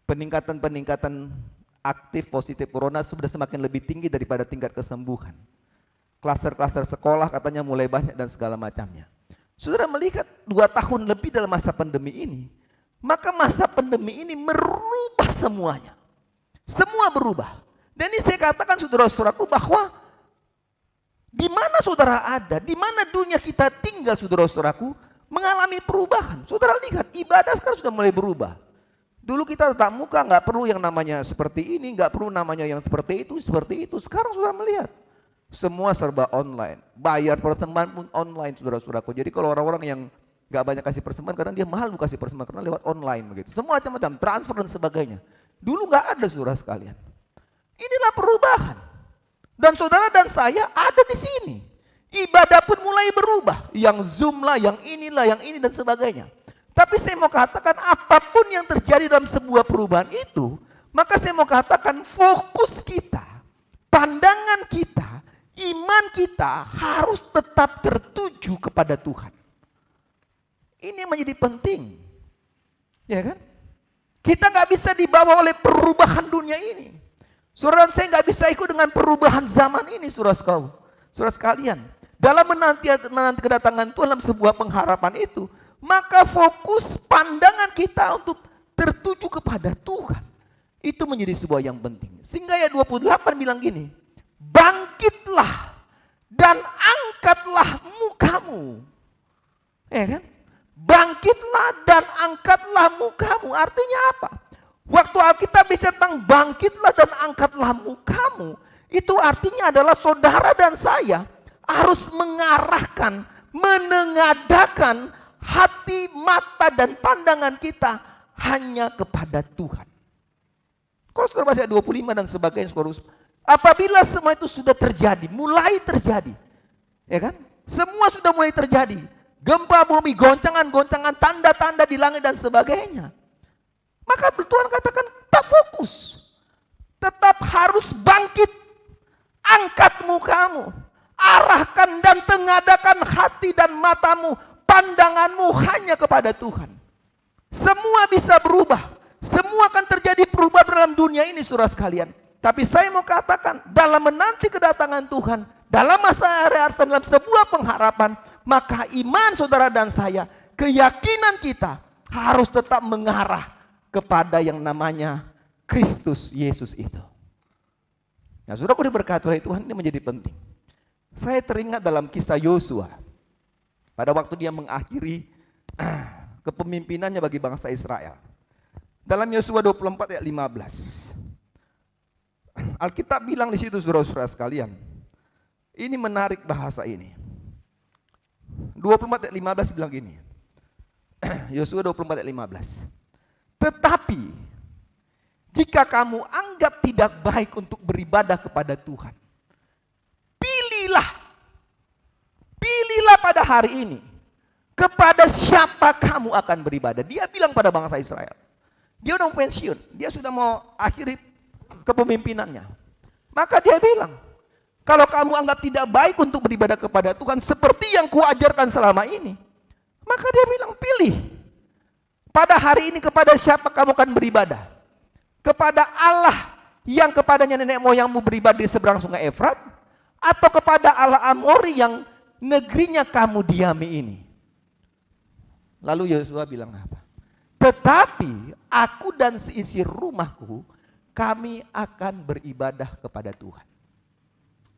Peningkatan aktif positif corona sudah semakin lebih tinggi daripada tingkat kesembuhan. Klaster-klaster sekolah katanya mulai banyak dan segala macamnya. Saudara melihat 2 tahun lebih dalam masa pandemi ini, maka masa pandemi ini merubah semuanya. Semua berubah. Dan ini saya katakan saudara-saudaraku bahwa di mana saudara ada, di mana dunia kita tinggal saudara-saudaraku mengalami perubahan. Saudara lihat ibadah sekarang sudah mulai berubah. Dulu kita tatap muka nggak perlu yang namanya seperti ini, nggak perlu namanya yang seperti itu, seperti itu. Sekarang saudara melihat semua serba online. Bayar persembahan pun online saudara-saudaraku. Jadi kalau orang-orang yang nggak banyak kasih persembahan karena dia malu kasih persembahan karena lewat online begitu. Semua macam-macam transfer dan sebagainya. Dulu nggak ada saudara sekalian. Inilah perubahan. Dan saudara dan saya ada di sini. Ibadah pun mulai berubah. Yang Zoom lah, yang inilah, yang ini dan sebagainya. Tapi saya mau katakan apapun yang terjadi dalam sebuah perubahan itu, maka saya mau katakan fokus kita, pandangan kita, iman kita harus tetap tertuju kepada Tuhan. Ini menjadi penting. Ya kan? Kita nggak bisa dibawa oleh perubahan dunia ini. Saudara saya nggak bisa ikut dengan perubahan zaman ini, saudara sekalian. Dalam menanti kedatangan Tuhan dalam sebuah pengharapan itu, maka fokus pandangan kita untuk tertuju kepada Tuhan. Itu menjadi sebuah yang penting. Sehingga ayat 28 bilang gini, bangkitlah dan angkatlah mukamu. Ya kan? Bangkitlah dan angkatlah mukamu. Artinya apa? Waktu Alkitab bicara tentang bangkitlah dan angkatlah mukamu, itu artinya adalah saudara dan saya harus mengarahkan, menengadakan hati, mata dan pandangan kita hanya kepada Tuhan. Kalau saudara baca 25 dan sebagainya, apabila semua itu sudah terjadi, mulai terjadi, ya kan? Semua sudah mulai terjadi. gempa bumi, goncangan-goncangan, tanda-tanda di langit dan sebagainya. Maka Tuhan katakan tetap fokus, tetap harus bangkit, angkat mukamu, arahkan dan tengadakan hati dan matamu, pandanganmu hanya kepada Tuhan. Semua bisa berubah, semua akan terjadi perubahan dalam dunia ini saudara sekalian. Tapi saya mau katakan, dalam menanti kedatangan Tuhan, dalam masa hari Advent, dalam sebuah pengharapan, maka iman saudara dan saya, keyakinan kita harus tetap mengarah kepada yang namanya Kristus Yesus itu. Nah, saudaraku diberkati oleh Tuhan, ini menjadi penting. Saya teringat dalam kisah Yosua, pada waktu dia mengakhiri kepemimpinannya bagi bangsa Israel. Dalam Yosua 24 ayat 15. Alkitab bilang di situ saudara-saudara sekalian. Ini menarik bahasa ini. 24 ayat 15 bilang gini. Yosua 24 ayat 15. Tetapi jika kamu anggap tidak baik untuk beribadah kepada Tuhan, pilihlah pada hari ini kepada siapa kamu akan beribadah. Dia bilang pada bangsa Israel. Dia udah mau pensiun, dia sudah mau akhiri kepemimpinannya. Maka dia bilang, kalau kamu anggap tidak baik untuk beribadah kepada Tuhan seperti yang kuajarkan selama ini, maka dia bilang pilih pada hari ini kepada siapa kamu akan beribadah. Kepada Allah yang kepadanya nenek moyangmu beribadah di seberang sungai Efrat, atau kepada Allah Amori yang negerinya kamu diami ini. Lalu Yosua bilang apa? Tetapi aku dan seisi rumahku, kami akan beribadah kepada Tuhan.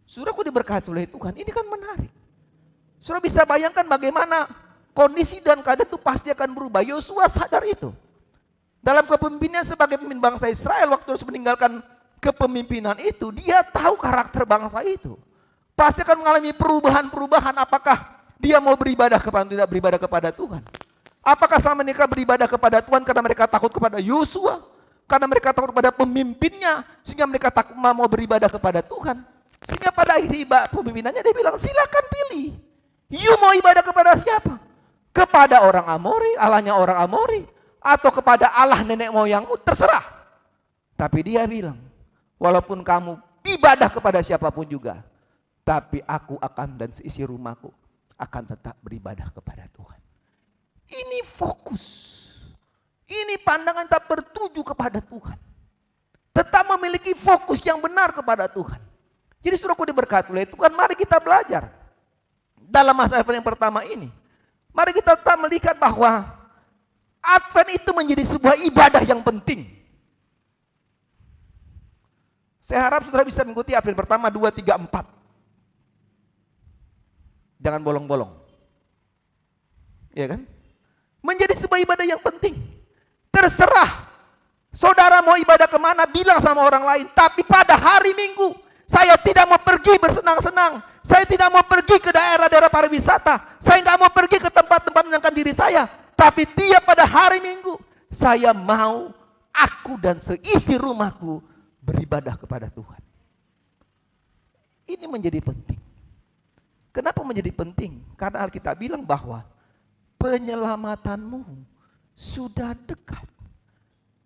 Saudaraku diberkati oleh Tuhan, ini kan menarik. Saudara bisa bayangkan bagaimana kondisi dan keadaan itu pasti akan berubah. Yosua sadar itu. Dalam kepemimpinan sebagai pemimpin bangsa Israel, waktu harus meninggalkan kepemimpinan itu, dia tahu karakter bangsa itu. Pasti akan mengalami perubahan-perubahan, apakah dia mau beribadah kepada tidak beribadah kepada Tuhan. Apakah selama mereka beribadah kepada Tuhan karena mereka takut kepada Yosua, karena mereka takut kepada pemimpinnya, sehingga mereka takut mau beribadah kepada Tuhan. Sehingga pada akhir pemimpinannya dia bilang, silakan pilih. You mau ibadah kepada siapa? Kepada orang Amori, Allahnya orang Amori, atau kepada Allah nenek moyangmu, terserah. Tapi dia bilang, walaupun kamu ibadah kepada siapapun juga, tapi aku akan dan seisi rumahku akan tetap beribadah kepada Tuhan. Ini fokus. Ini pandangan tak bertuju kepada Tuhan. Tetap memiliki fokus yang benar kepada Tuhan. Jadi saudaraku diberkati oleh Tuhan, mari kita belajar. Dalam masa Advent yang pertama ini, mari kita tetap melihat bahwa Advent itu menjadi sebuah ibadah yang penting. Saya harap saudara bisa mengikuti Advent pertama 2, 3, 4. Jangan bolong-bolong. Iya kan? Menjadi sebuah ibadah yang penting. Terserah saudara mau ibadah kemana, bilang sama orang lain. Tapi pada hari Minggu, saya tidak mau pergi bersenang-senang. Saya tidak mau pergi ke daerah-daerah pariwisata. Saya nggak mau pergi ke tempat-tempat menyenangkan diri saya. Tapi tiap pada hari Minggu, saya mau aku dan seisi rumahku beribadah kepada Tuhan. Ini menjadi penting. Kenapa menjadi penting? Karena Alkitab bilang bahwa penyelamatanmu sudah dekat.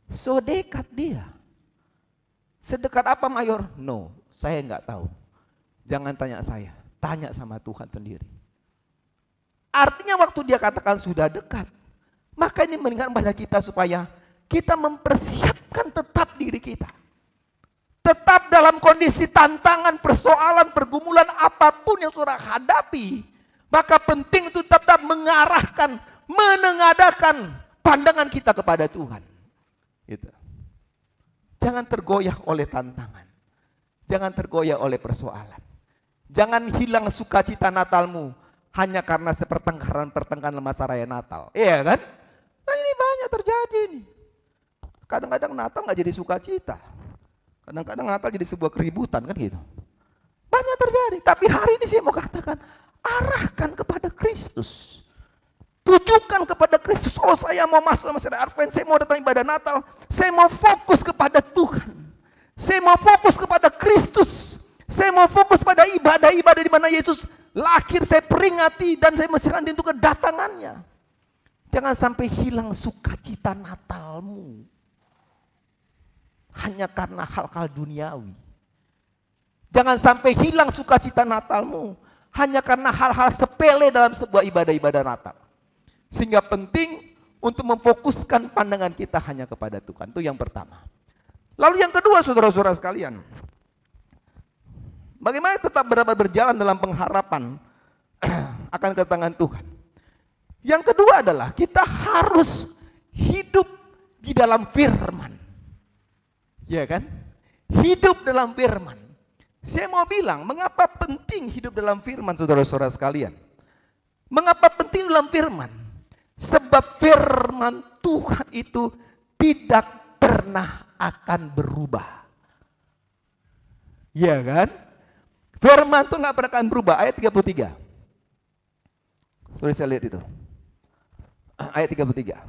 So dekat dia. Sedekat apa Mayor? No, saya nggak tahu. Jangan tanya saya, tanya sama Tuhan sendiri. Artinya waktu dia katakan sudah dekat, maka ini mengingatkan pada kita supaya kita mempersiapkan tetap diri kita. Tetap dalam kondisi tantangan, persoalan, pergumulan apapun yang saudara hadapi, maka penting itu tetap mengarahkan, menengadakan pandangan kita kepada Tuhan. Gitu. Jangan tergoyah oleh tantangan. Jangan tergoyah oleh persoalan. Jangan hilang sukacita Natalmu hanya karena pertengkaran masa raya Natal. Iya kan? Nah ini banyak terjadi nih. Kadang-kadang Natal gak jadi sukacita. Kadang-kadang Natal jadi sebuah keributan kan gitu. Banyak terjadi. Tapi hari ini saya mau katakan, arahkan kepada Kristus. Tujukan kepada Kristus. Oh saya mau masuk masa Advent, saya mau datang ibadah Natal. Saya mau fokus kepada Tuhan. Saya mau fokus kepada Kristus. Saya mau fokus pada ibadah-ibadah di mana Yesus lahir saya peringati dan saya mesikan untuk kedatangannya. Jangan sampai hilang sukacita Natalmu hanya karena hal-hal duniawi. Jangan sampai hilang sukacita Natalmu hanya karena hal-hal sepele dalam sebuah ibadah-ibadah Natal. Sehingga penting untuk memfokuskan pandangan kita hanya kepada Tuhan. Itu yang pertama. Lalu yang kedua, saudara-saudara sekalian, bagaimana tetap berjalan dalam pengharapan akan kedatangan Tuhan? Yang kedua adalah kita harus hidup di dalam firman. Ya kan? Hidup dalam firman. Saya mau bilang, mengapa penting hidup dalam firman, saudara-saudara sekalian? Mengapa penting dalam firman? Sebab firman Tuhan itu tidak pernah akan berubah. Ya kan? Firman itu nggak pernah akan berubah. Ayat 33. Sorry, saya lihat itu. Ayat 33.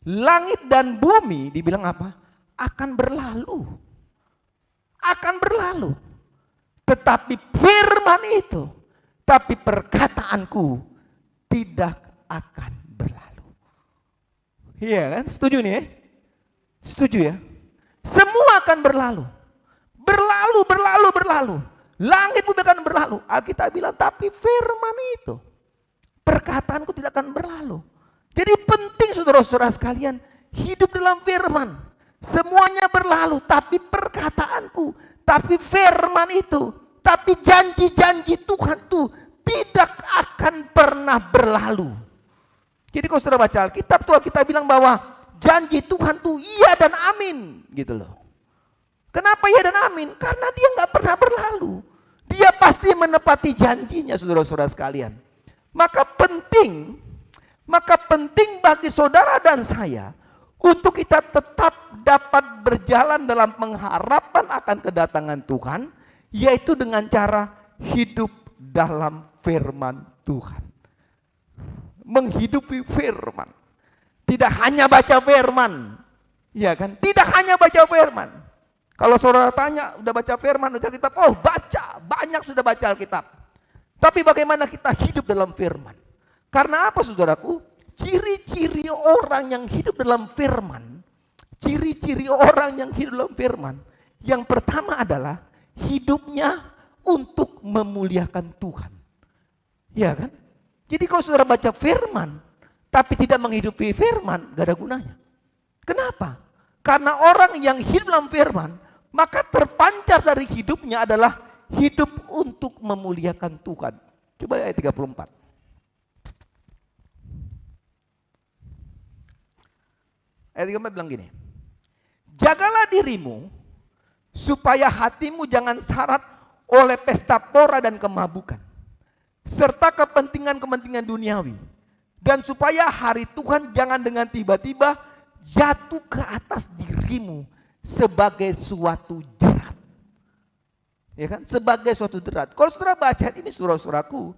Langit dan bumi dibilang apa? Akan berlalu. Akan berlalu. Tetapi firman itu, tapi perkataanku tidak akan berlalu. Iya kan? Setuju nih ya? Setuju ya? Semua akan berlalu. Berlalu, berlalu, berlalu. Langit bumi akan berlalu. Alkitab bilang, tapi firman itu, perkataanku tidak akan berlalu. Jadi penting saudara-saudara sekalian, hidup dalam firman. Semuanya berlalu, tapi perkataanku, tapi firman itu, tapi janji-janji Tuhan itu tidak akan pernah berlalu. Jadi kalau saudara baca Alkitab tuh, kita bilang bahwa janji Tuhan tuh iya dan amin gitu loh. Kenapa iya dan amin? Karena dia nggak pernah berlalu. Dia pasti menepati janjinya, saudara-saudara sekalian. Maka penting bagi saudara dan saya untuk kita tetap dapat berjalan dalam pengharapan akan kedatangan Tuhan, yaitu dengan cara hidup dalam firman Tuhan. Menghidupi firman. Tidak hanya baca firman. Ya kan? Tidak hanya baca firman. Kalau saudara tanya, udah baca firman, udah Alkitab? Oh baca, banyak sudah baca Alkitab. Tapi bagaimana kita hidup dalam firman? Karena apa saudaraku? Ciri-ciri orang yang hidup dalam firman, ciri-ciri orang yang hidup dalam firman, yang pertama adalah hidupnya untuk memuliakan Tuhan. Ya kan? Jadi kalau saudara baca firman, tapi tidak menghidupi firman, gak ada gunanya. Kenapa? Karena orang yang hidup dalam firman, maka terpancar dari hidupnya adalah hidup untuk memuliakan Tuhan. Coba ayat 34. Ayat 34 bilang gini. Jagalah dirimu supaya hatimu jangan syarat oleh pesta pora dan kemabukan, serta kepentingan-kepentingan duniawi. Dan supaya hari Tuhan jangan dengan tiba-tiba jatuh ke atas dirimu sebagai suatu jerat. Ya kan? Sebagai suatu jerat. Kalau saudara baca ini saudara-saudaraku,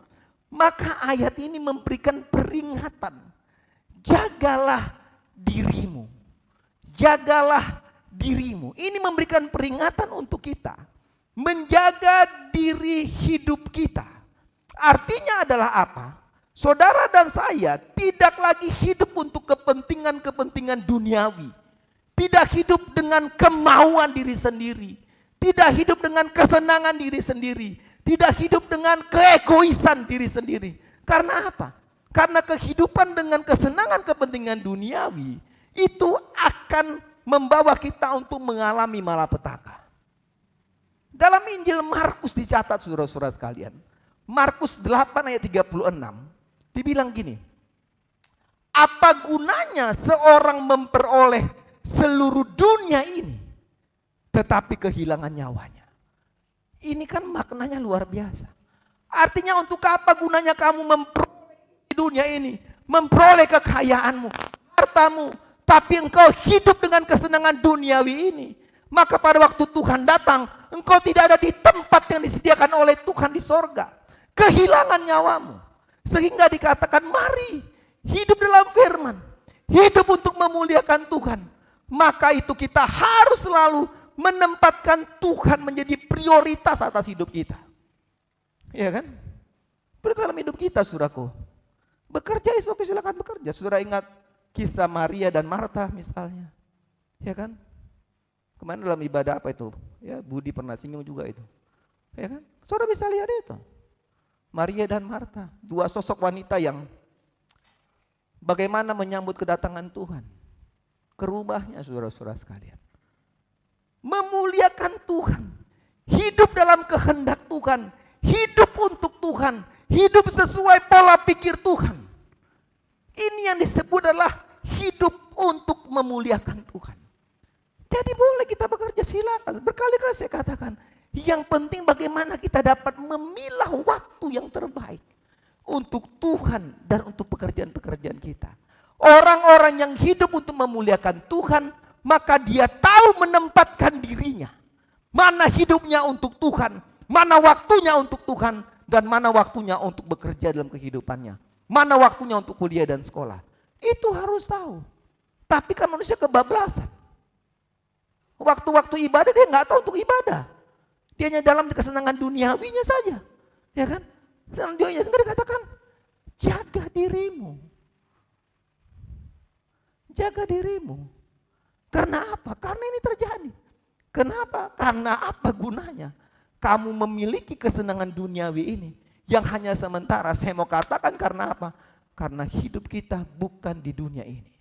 maka ayat ini memberikan peringatan. Jagalah dirimu. Jagalah dirimu. Ini memberikan peringatan untuk kita. Menjaga diri hidup kita. Artinya adalah apa? Saudara dan saya tidak lagi hidup untuk kepentingan-kepentingan duniawi. Tidak hidup dengan kemauan diri sendiri. Tidak hidup dengan kesenangan diri sendiri. Tidak hidup dengan keegoisan diri sendiri. Karena apa? Karena kehidupan dengan kesenangan kepentingan duniawi itu akan membawa kita untuk mengalami malapetaka. Dalam Injil Markus dicatat saudara-saudara sekalian. Markus 8 ayat 36 dibilang gini. Apa gunanya seorang memperoleh seluruh dunia ini tetapi kehilangan nyawanya? Ini kan maknanya luar biasa. Artinya untuk apa gunanya kamu memperoleh dunia ini, memperoleh kekayaanmu, hartamu, tapi engkau hidup dengan kesenangan duniawi ini. Maka pada waktu Tuhan datang, engkau tidak ada di tempat yang disediakan oleh Tuhan di sorga. Kehilangan nyawamu. Sehingga dikatakan mari hidup dalam firman. Hidup untuk memuliakan Tuhan. Maka itu kita harus selalu menempatkan Tuhan menjadi prioritas atas hidup kita. Iya kan? Berarti dalam hidup kita, saudaraku. Bekerja, oke, silakan bekerja. Saudara ingat kisah Maria dan Marta misalnya. Ya kan? Kemarin dalam ibadah apa itu? Ya, Budi pernah singgung juga itu. Ya kan? Saudara bisa lihat itu. Maria dan Marta, dua sosok wanita yang bagaimana menyambut kedatangan Tuhan ke rumahnya, saudara-saudara sekalian. Memuliakan Tuhan, hidup dalam kehendak Tuhan, hidup untuk Tuhan, hidup sesuai pola pikir Tuhan. Ini yang disebut adalah hidup untuk memuliakan Tuhan. Jadi boleh kita bekerja, silakan. Berkali-kali saya katakan, yang penting bagaimana kita dapat memilah waktu yang terbaik untuk Tuhan dan untuk pekerjaan-pekerjaan kita. Orang-orang yang hidup untuk memuliakan Tuhan, maka dia tahu menempatkan dirinya. Mana hidupnya untuk Tuhan, mana waktunya untuk Tuhan, dan mana waktunya untuk bekerja dalam kehidupannya. Mana waktunya untuk kuliah dan sekolah. Itu harus tahu. Tapi kan manusia kebablasan. Waktu-waktu ibadah dia nggak tahu untuk ibadah. Dia hanya dalam kesenangan duniawinya saja. Ya kan? Dan dia sendiri katakan, jaga dirimu. Jaga dirimu. Karena apa? Karena ini terjadi. Kenapa? Karena apa gunanya? Kamu memiliki kesenangan duniawi ini yang hanya sementara. Saya mau katakan karena apa? Karena hidup kita bukan di dunia ini.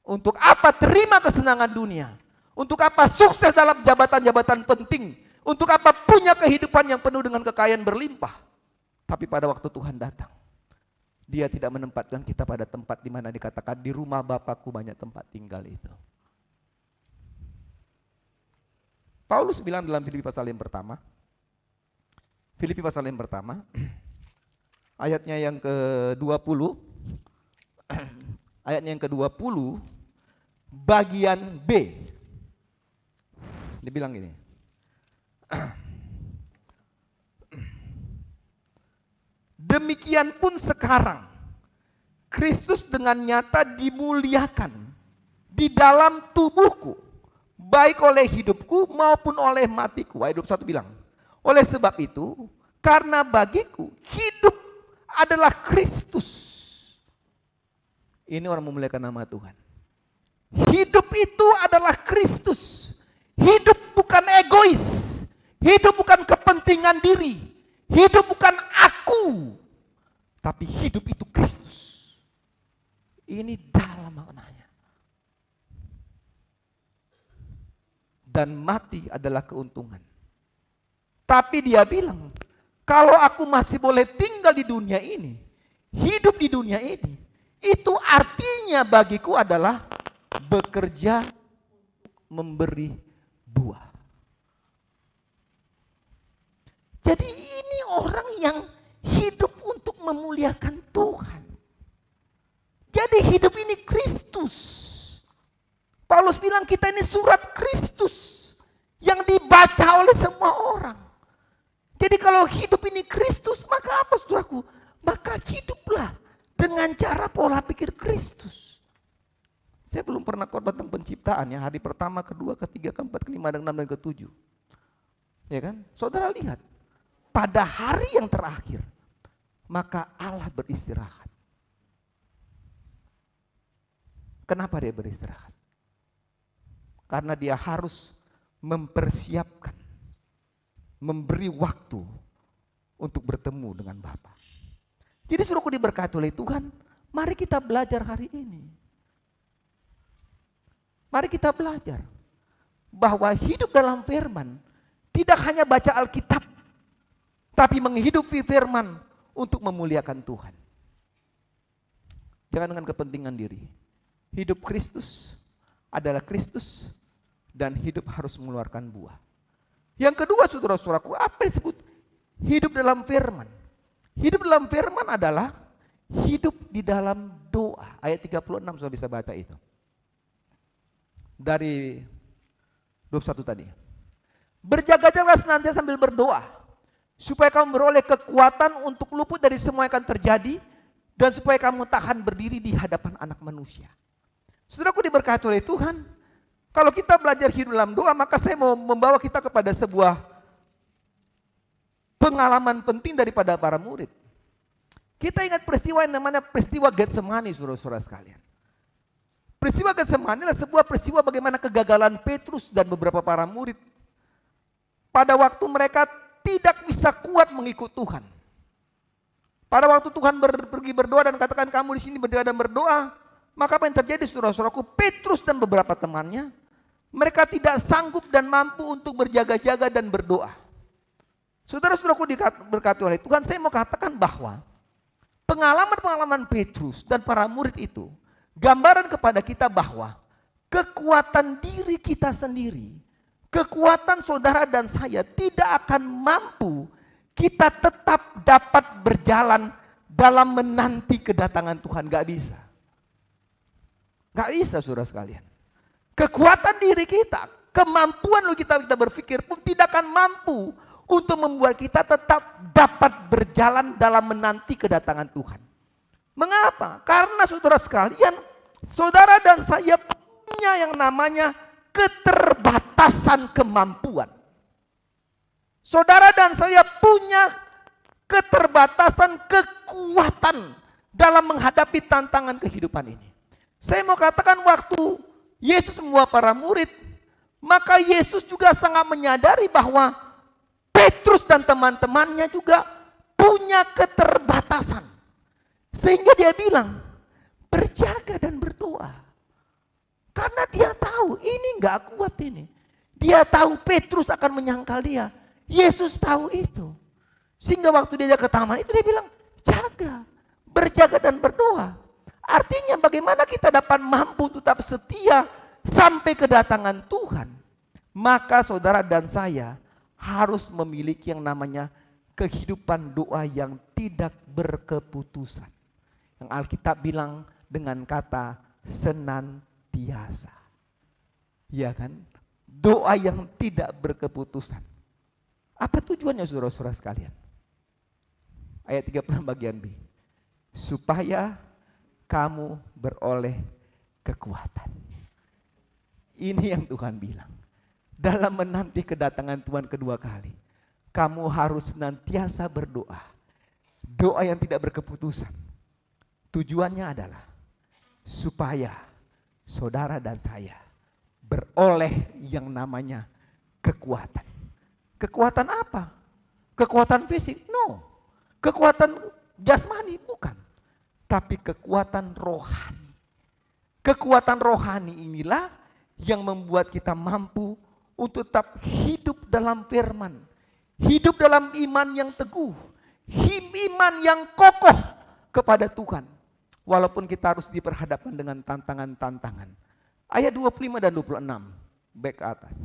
Untuk apa terima kesenangan dunia? Untuk apa sukses dalam jabatan-jabatan penting? Untuk apa punya kehidupan yang penuh dengan kekayaan berlimpah? Tapi pada waktu Tuhan datang, Dia tidak menempatkan kita pada tempat di mana dikatakan di rumah Bapakku banyak tempat tinggal itu. Paulus bilang dalam Filipi pasal yang pertama, ayatnya yang ke-20, ayatnya yang ke-20, bagian B. Dia bilang gini, demikian pun sekarang, Kristus dengan nyata dimuliakan di dalam tubuhku, baik oleh hidupku maupun oleh matiku. Ayat 21 bilang, oleh sebab itu, karena bagiku hidup adalah Kristus. Ini orang memuliakan nama Tuhan. Hidup itu adalah Kristus. Hidup bukan egois. Hidup bukan kepentingan diri. Hidup bukan aku. Tapi hidup itu Kristus. Ini dalam maknanya. Dan mati adalah keuntungan. Tapi dia bilang, kalau aku masih boleh tinggal di dunia ini, hidup di dunia ini, itu artinya bagiku adalah bekerja memberi buah. Jadi ini orang yang hidup untuk memuliakan Tuhan. Jadi hidup ini Kristus. Paulus bilang kita ini surat Kristus yang dibaca oleh semua orang. Jadi kalau hidup ini Kristus, maka apa saudaraku? Maka hiduplah dengan cara pola pikir Kristus. Saya belum pernah khotbah tentang penciptaan ya, hari pertama, kedua, ketiga, keempat, kelima, dan enam, dan ketujuh. Ya kan? Saudara lihat, pada hari yang terakhir, maka Allah beristirahat. Kenapa dia beristirahat? Karena dia harus mempersiapkan, memberi waktu untuk bertemu dengan Bapa. Jadi suruhku diberkati oleh Tuhan, mari kita belajar hari ini. Mari kita belajar bahwa hidup dalam firman tidak hanya baca Alkitab, tapi menghidupi firman untuk memuliakan Tuhan. Jangan dengan kepentingan diri. Hidup Kristus adalah Kristus dan hidup harus mengeluarkan buah. Yang kedua saudara-saudaraku, apa yang disebut hidup dalam firman? Hidup dalam firman adalah hidup di dalam doa. Ayat 36 sudah bisa baca itu. Dari 21 tadi. Berjaga-jaga senantiasa sambil berdoa, supaya kamu beroleh kekuatan untuk luput dari semua yang akan terjadi, dan supaya kamu tahan berdiri di hadapan anak manusia. Saudaraku diberkati oleh Tuhan, kalau kita belajar hidup dalam doa, maka saya mau membawa kita kepada sebuah pengalaman penting daripada para murid. Kita ingat peristiwa yang namanya peristiwa Getsemani, saudara-saudara sekalian. Peristiwa Getsemani adalah sebuah peristiwa bagaimana kegagalan Petrus dan beberapa para murid pada waktu mereka tidak bisa kuat mengikut Tuhan. Pada waktu Tuhan pergi berdoa dan katakan kamu di sini berjaga dan berdoa, maka apa yang terjadi saudara-saudaraku? Petrus dan beberapa temannya, mereka tidak sanggup dan mampu untuk berjaga-jaga dan berdoa. Saudara-saudaraku berkati oleh Tuhan, saya mau katakan bahwa pengalaman-pengalaman Petrus dan para murid itu gambaran kepada kita bahwa kekuatan diri kita sendiri, kekuatan saudara dan saya tidak akan mampu kita tetap dapat berjalan dalam menanti kedatangan Tuhan. Gak bisa. Gak bisa saudara sekalian. Kekuatan diri kita, kemampuan kita berpikir pun tidak akan mampu untuk membuat kita tetap dapat berjalan dalam menanti kedatangan Tuhan. Mengapa? Karena saudara sekalian, saudara dan saya punya yang namanya keterbatasan kemampuan. Saudara dan saya punya keterbatasan kekuatan dalam menghadapi tantangan kehidupan ini. Saya mau katakan waktu Yesus membawa para murid, maka Yesus juga sangat menyadari bahwa Petrus dan teman-temannya juga punya keterbatasan. Sehingga dia bilang, berjaga dan berdoa. Karena dia tahu ini gak kuat ini. Dia tahu Petrus akan menyangkal dia. Yesus tahu itu. Sehingga waktu dia ke taman itu dia bilang, jaga, berjaga dan berdoa. Artinya bagaimana kita dapat mampu tetap setia sampai kedatangan Tuhan. Maka saudara dan saya harus memiliki yang namanya kehidupan doa yang tidak berkeputusan. Yang Alkitab bilang dengan kata senantiasa. Iya kan? Doa yang tidak berkeputusan. Apa tujuannya saudara-saudara sekalian? Ayat 36 bagian B. Supaya kamu beroleh kekuatan. Ini yang Tuhan bilang. Dalam menanti kedatangan Tuhan kedua kali, kamu harus senantiasa berdoa. Doa yang tidak berkeputusan. Tujuannya adalah supaya saudara dan saya beroleh yang namanya kekuatan. Kekuatan apa? Kekuatan fisik? No. Kekuatan jasmani? Bukan. Tapi kekuatan rohani. Kekuatan rohani inilah yang membuat kita mampu untuk tetap hidup dalam firman. Hidup dalam iman yang teguh. Iman yang kokoh kepada Tuhan. Walaupun kita harus diperhadapkan dengan tantangan-tantangan. Ayat 25 dan 26. Back ke atas.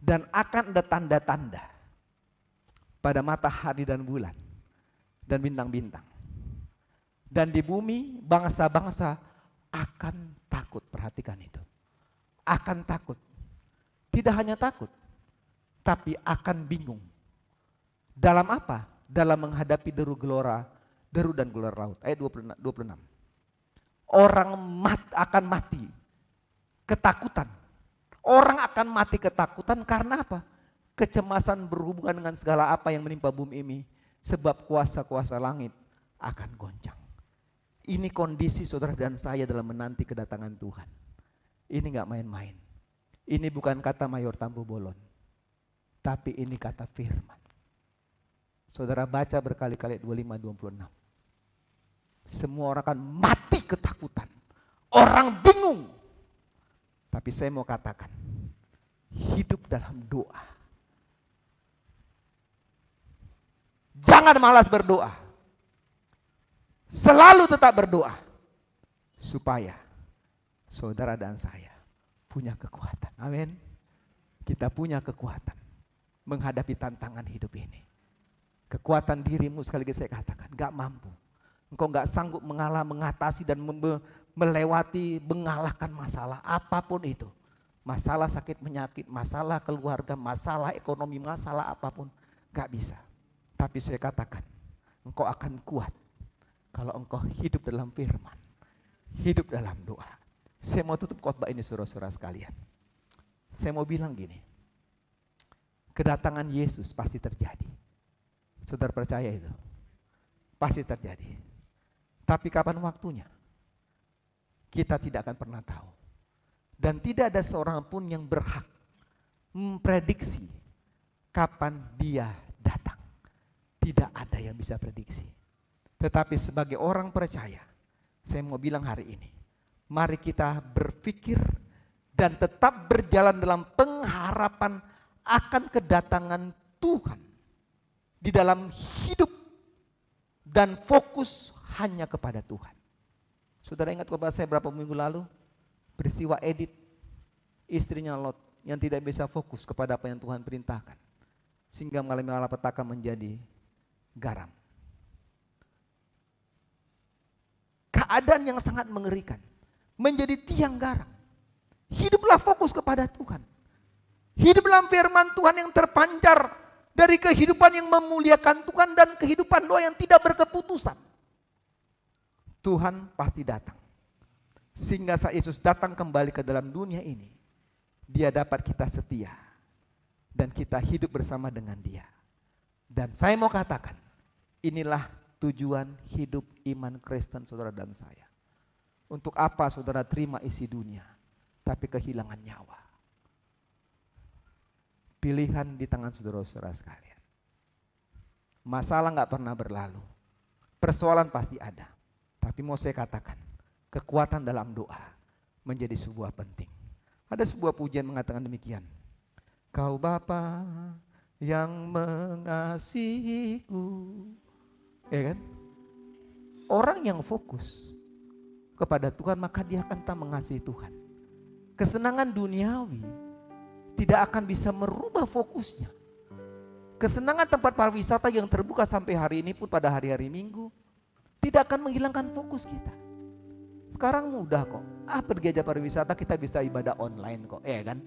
Dan akan ada tanda-tanda pada matahari dan bulan dan bintang-bintang. Dan di bumi bangsa-bangsa akan takut. Perhatikan itu. Akan takut. Tidak hanya takut, tapi akan bingung. Dalam apa? Dalam menghadapi deru dan gelora laut. Ayat 26. Orang akan mati ketakutan. Orang akan mati ketakutan karena apa? Kecemasan berhubungan dengan segala apa yang menimpa bumi ini. Sebab kuasa-kuasa langit akan goncang. Ini kondisi saudara dan saya dalam menanti kedatangan Tuhan. Ini gak main-main. Ini bukan kata Mayor Tampu Bolon. Tapi ini kata firman. Saudara baca berkali-kali 25-26. Semua orang akan mati ketakutan. Orang bingung. Tapi saya mau katakan, hidup dalam doa. Jangan malas berdoa. Selalu tetap berdoa. Supaya saudara dan saya punya kekuatan. Amin. Kita punya kekuatan menghadapi tantangan hidup ini. Kekuatan dirimu sekali lagi saya katakan, gak mampu. Engkau gak sanggup mengatasi dan melewati, mengalahkan masalah apapun itu. Masalah sakit penyakit, masalah keluarga, masalah ekonomi, masalah apapun. Gak bisa. Tapi saya katakan, engkau akan kuat kalau engkau hidup dalam firman. Hidup dalam doa. Saya mau tutup khotbah ini saudara-saudara sekalian. Saya mau bilang gini. kedatangan Yesus pasti terjadi. Saudara percaya itu? Pasti terjadi. Tapi kapan waktunya? Kita tidak akan pernah tahu. Dan tidak ada seorang pun yang berhak memprediksi kapan dia datang. Tidak ada yang bisa prediksi. Tetapi sebagai orang percaya, saya mau bilang hari ini, mari kita berpikir dan tetap berjalan dalam pengharapan akan kedatangan Tuhan di dalam hidup dan fokus hanya kepada Tuhan. Saudara ingat kepada saya berapa minggu lalu peristiwa Edith, istrinya Lot yang tidak bisa fokus kepada apa yang Tuhan perintahkan sehingga mengalami malapetaka menjadi garam. Keadaan yang sangat mengerikan, menjadi tiang garam. Hiduplah fokus kepada Tuhan. Hidup dalam firman Tuhan yang terpancar dari kehidupan yang memuliakan Tuhan dan kehidupan doa yang tidak berkeputusan. Tuhan pasti datang. Sehingga saat Yesus datang kembali ke dalam dunia ini, Dia dapat kita setia dan kita hidup bersama dengan Dia. Dan saya mau katakan, inilah tujuan hidup iman Kristen saudara dan saya. Untuk apa saudara terima isi dunia tapi kehilangan nyawa? Pilihan di tangan saudara-saudara sekalian. Masalah gak pernah berlalu, persoalan pasti ada. Tapi mau saya katakan, kekuatan dalam doa menjadi sebuah penting. Ada sebuah pujian mengatakan demikian. Kau Bapa yang mengasihiku. Ya kan? Orang yang fokus kepada Tuhan maka dia akan tak mengasihi Tuhan. Kesenangan duniawi tidak akan bisa merubah fokusnya. Kesenangan tempat pariwisata yang terbuka sampai hari ini pun pada hari-hari Minggu tidak akan menghilangkan fokus kita. Sekarang mudah kok. Pergi aja pariwisata kita bisa ibadah online kok, ya kan?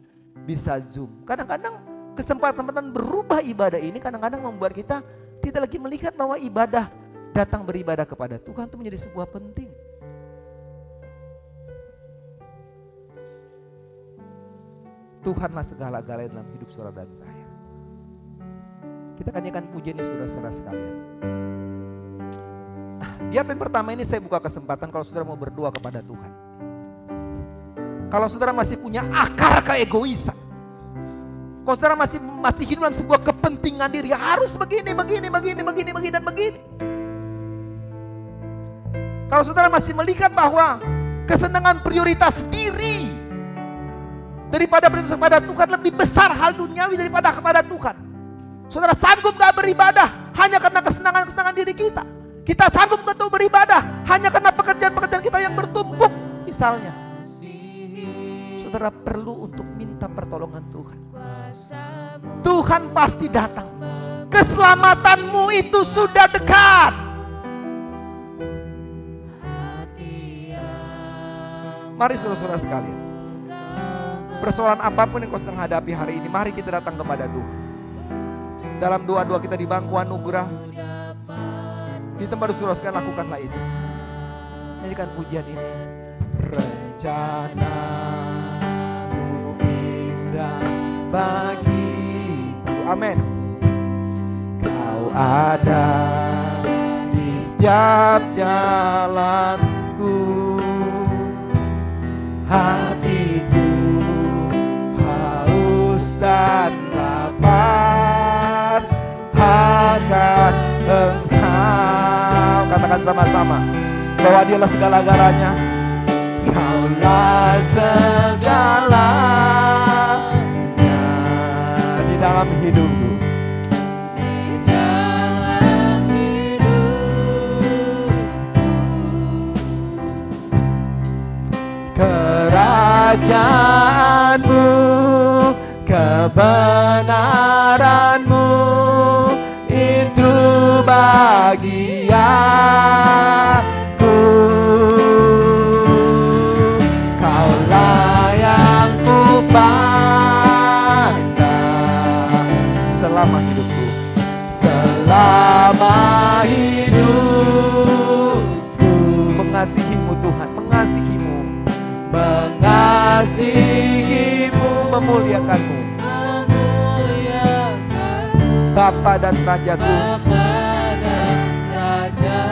Bisa Zoom. Kadang-kadang kesempatan berubah ibadah ini kadang-kadang membuat kita tidak lagi melihat bahwa ibadah, datang beribadah kepada Tuhan itu menjadi sebuah penting. Tuhanlah segala-galanya dalam hidup saudara dan saya. Kita nyanyikan pujian ini saudara-saudara sekalian. Di Advent pertama ini saya buka kesempatan kalau saudara mau berdoa kepada Tuhan. Kalau saudara masih punya akar keegoisan, kalau saudara masih hidup dalam sebuah kepentingan diri, harus begini. Kalau saudara masih melihat bahwa kesenangan prioritas diri daripada prioritas kepada Tuhan lebih besar hal duniawi daripada kepada Tuhan. Saudara sanggup gak beribadah hanya karena kesenangan diri kita. Kita sanggup gak beribadah hanya karena pekerjaan-pekerjaan kita yang bertumpuk. Misalnya, saudara perlu untuk minta pertolongan Tuhan. Tuhan pasti datang. Keselamatanmu itu sudah dekat. Mari saudara-saudara sekalian, persoalan apapun yang kau sedang hadapi hari ini, mari kita datang kepada Tuhan. Dalam doa-doa kita di bangku anugerah, di tempat saudara sekalian lakukanlah itu. Nyanyikan pujian ini. Rencanamu indah bagiku, amin. Kau ada di setiap jalanku. Hatiku haus dan lapar akan Engkau. Katakan sama-sama bahwa Dialah segala-galanya. Kaulah segalanya di dalam hidupku. Kerajaanmu, kebenaranmu, itu bagi aku. Kaulah yang ku pandang selama hidupku, selama hidupku. Mengasihimu Tuhan, mengasihimu, mengasihimu, memuliakanmu. Bapa dan Rajaku.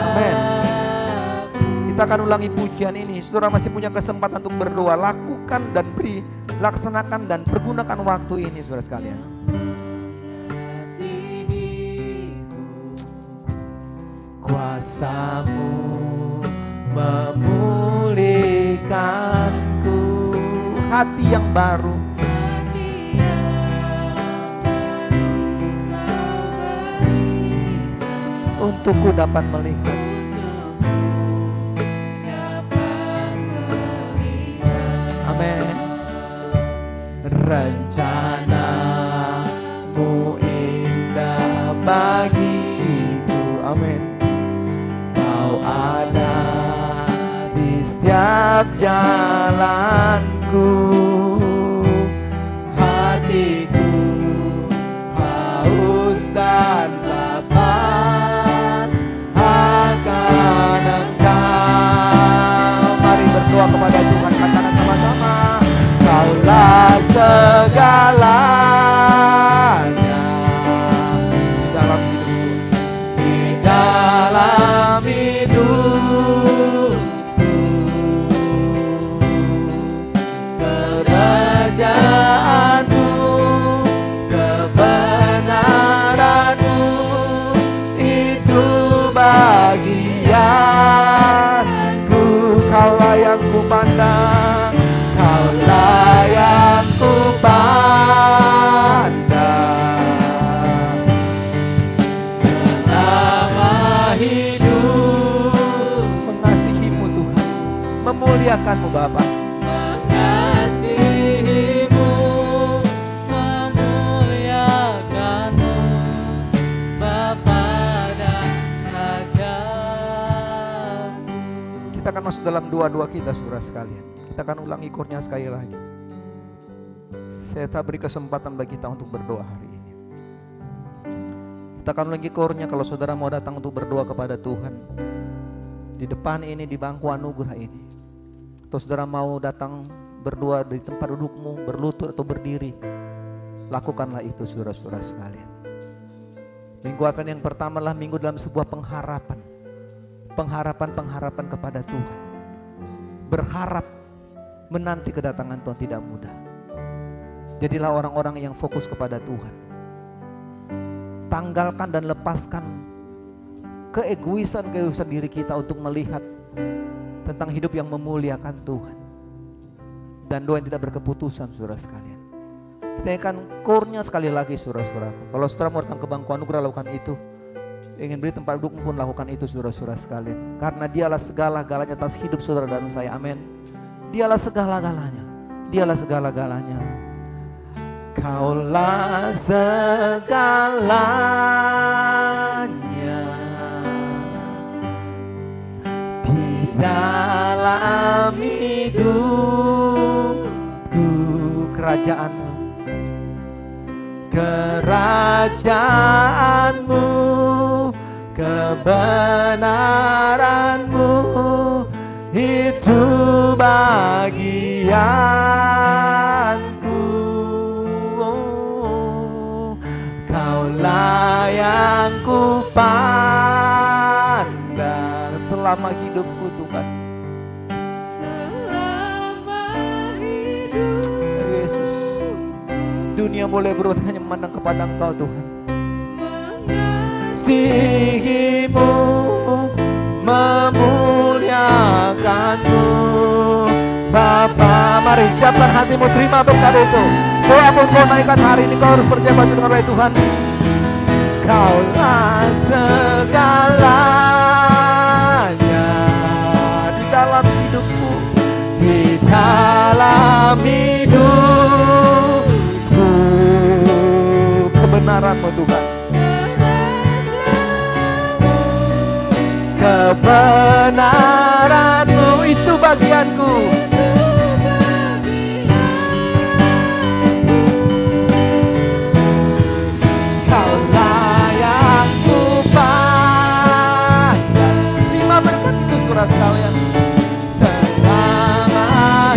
Amin. Kita akan ulangi pujian ini. Saudara masih punya kesempatan untuk berdoa. Lakukan dan beri, laksanakan dan pergunakan waktu ini, saudara sekalian. Kuasamu memulihkanku, Hati yang baru, untukku dapat melihat. Amin. rencanamu indah bagiku. Amin. Kau ada di setiap jalanku. Hatiku haus dan lapar akan Engkau. Mari berdoa kepada Tuhan, katakan sama-sama. Kaulah segalanya Di dalam hidupku, di dalam hidupku. Kerajaanmu, kebenaranmu, itu bagianku. Kaulah yang kupandang, Kaulah yang kupandang selama hidup. mengasihimu Tuhan, memuliakanmu Bapa. Mengasihimu, memuliakanmu, Bapa dan Rajaku. Kita akan masuk dalam doa-doa kita, saudara sekalian. Kita akan ulangi kornya sekali lagi. Saya tak beri kesempatan bagi kita untuk berdoa hari ini. Kita akan ulangi kornya kalau saudara mau datang untuk berdoa kepada Tuhan. Di depan ini, di bangku anugerah ini. Atau saudara mau datang berdoa di tempat dudukmu, berlutut atau berdiri. Lakukanlah itu, saudara-saudara sekalian. Minggu Advent yang pertama adalah minggu dalam sebuah pengharapan. Pengharapan kepada Tuhan. Berharap menanti kedatangan Tuhan tidak mudah. Jadilah orang-orang yang fokus kepada Tuhan. Tanggalkan dan lepaskan keegoisan diri kita untuk melihat tentang hidup yang memuliakan Tuhan. Dan doa yang tidak berkeputusan, saudara sekalian. Kita akan kornya sekali lagi, saudara-saudaraku. Kalau saudara mau datang ke bangku anugerah, lakukan itu. Ingin beri tempat duduk pun lakukan itu, saudara-saudara sekalian. Karena dialah segala-galanya atas hidup saudara dan saya. Amin. Dialah segala-galanya. Dialah segala-galanya. Kaulah segalanya di dalam hidupku. Kerajaanmu, Kerajaanmu, kebenaranmu, itu bagianku. Kaulah yang kupandang selama hidupku Tuhan. Selama hidup Ya Yesus, dunia boleh berbuat hanya memandang kepada Engkau Tuhan. mengasihimu, memuliakanmu, Bapa. Mari siapkan hatimu, terima berkat itu. Doa pun kau naikkan hari ini, kau harus percaya bahwa dengar oleh Tuhan. Kaulah segalanya Di dalam hidupku, di dalam hidupku. kebenaran-Mu Tuhan. Kebenaran-Mu itu bagianku. Kaulah yang kupandang. Terima berkat itu, saudara sekalian. Selama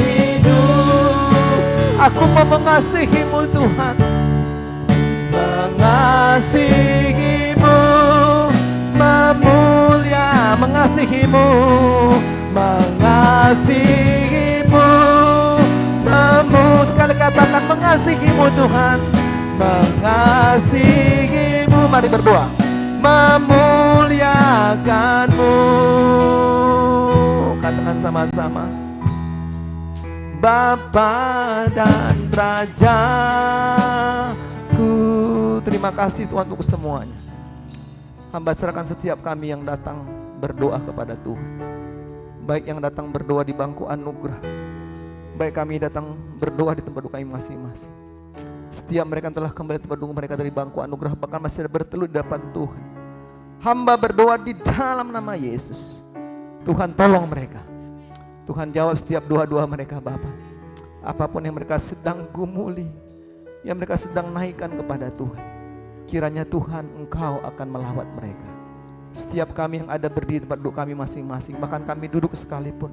hidup Aku mau mengasihi-Mu Tuhan. mengasihimu, mengasihimu, mengasihimu, mengasihimu, sekali katakan mengasihimu Tuhan, mengasihimu. Mari berdoa. Memuliakanmu, katakan sama-sama. Bapa dan Rajaku. Terima kasih Tuhan untuk semuanya. Hamba serahkan setiap kami yang datang berdoa kepada Tuhan, baik yang datang berdoa di bangku anugerah, baik kami datang berdoa di tempat doa kami masing-masing. Setiap mereka yang telah kembali tempat doa mereka dari bangku anugerah, bahkan masih bertelut di depan Tuhan, hamba berdoa di dalam nama Yesus. Tuhan tolong mereka, Tuhan jawab setiap doa-doa mereka Bapa. Apapun yang mereka sedang gumuli, yang mereka sedang naikkan kepada Tuhan, kiranya Tuhan Engkau akan melawat mereka. Setiap kami yang ada berdiri di tempat duduk kami masing-masing, bahkan kami duduk sekalipun,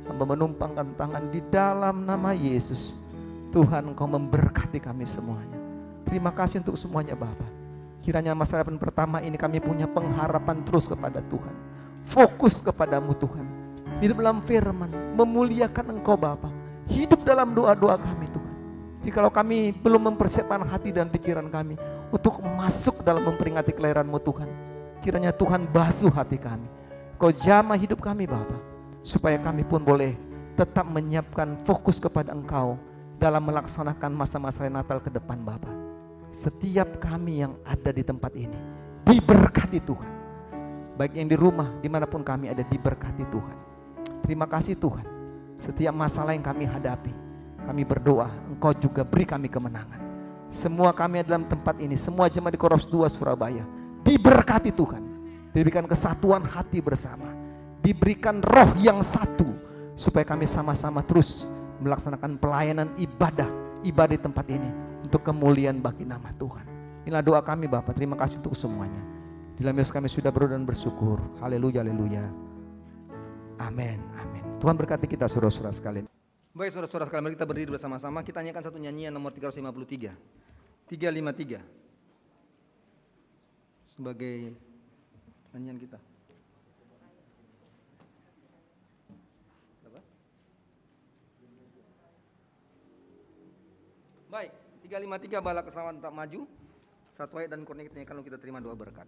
hamba menumpangkan tangan di dalam nama Yesus. Tuhan Engkau memberkati kami semuanya. Terima kasih untuk semuanya Bapa. Kiranya masa depan pertama ini kami punya pengharapan terus kepada Tuhan, fokus kepadamu Tuhan, hidup dalam firman, memuliakan Engkau Bapa, hidup dalam doa-doa kami Tuhan. Jikalau kami belum mempersiapkan hati dan pikiran kami untuk masuk dalam memperingati kelahiran-Mu Tuhan, kiranya Tuhan basuh hati kami, Kau jamah hidup kami Bapa, supaya kami pun boleh tetap menyiapkan fokus kepada Engkau dalam melaksanakan masa-masa Natal ke depan Bapa. Setiap kami yang ada di tempat ini diberkati Tuhan, baik yang di rumah, dimanapun kami ada, diberkati Tuhan. Terima kasih Tuhan. Setiap masalah yang kami hadapi, kami berdoa Engkau juga beri kami kemenangan. Semua kami dalam tempat ini, semua jemaat di Korps 2 Surabaya diberkati Tuhan, diberikan kesatuan hati bersama, diberikan roh yang satu, supaya kami sama-sama terus melaksanakan pelayanan ibadah di tempat ini untuk kemuliaan bagi nama Tuhan. Inilah doa kami Bapa. Terima kasih untuk semuanya. Di dalam Yesus kami sudah berdoa dan bersyukur. Haleluya, haleluya. Amin, amin. Tuhan berkati kita saudara-saudara sekalian. Baik saudara-saudara sekalian, mari kita berdiri bersama-sama. Kita nyanyikan satu nyanyian nomor 353. 353. Sebagai nyanyian kita. Baik, 353 bala keselamatan tak maju. Satu ayat dan Kornea kita nyanyikan lalu kita terima doa berkat.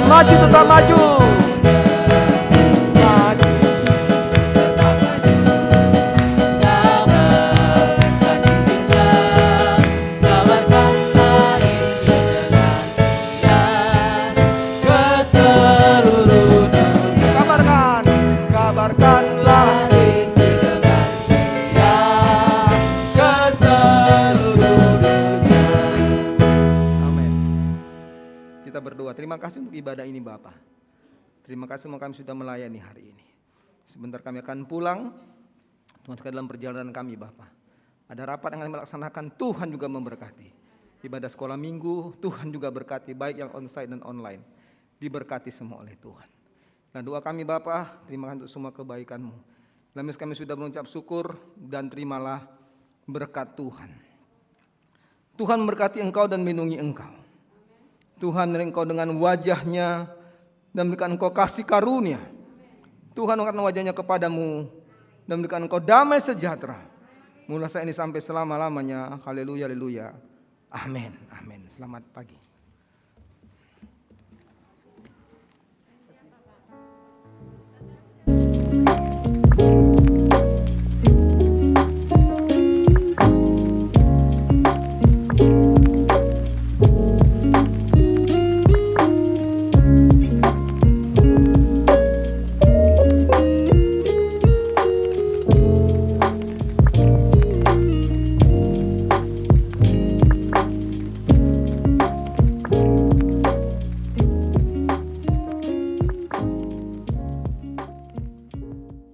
Maju, tetap maju. Kabarkanlah Injil dengan setia ke seluruh dunia. Amin. Kita berdoa. Terima kasih untuk ibadah ini Bapa. Terima kasih kami sudah melayani hari ini. Sebentar kami akan pulang. Tuhan sekali dalam perjalanan kami Bapa. Ada rapat yang kami melaksanakan, Tuhan juga memberkati. Ibadah sekolah minggu, Tuhan juga berkati, baik yang onsite dan online. Diberkati semua oleh Tuhan. Nah doa kami Bapa, terima kasih untuk semua kebaikan-Mu. Dalam kami sudah mengucap syukur dan terimalah berkat Tuhan. Tuhan memberkati engkau dan melindungi engkau. Tuhan menyertai engkau dengan wajah-Nya dan memberikan engkau kasih karunia. Tuhan mengangkat wajah-Nya kepadamu dan memberikan engkau damai sejahtera. Mulai saat ini sampai selama-lamanya. Haleluya, haleluya. Amin, amin. Selamat pagi.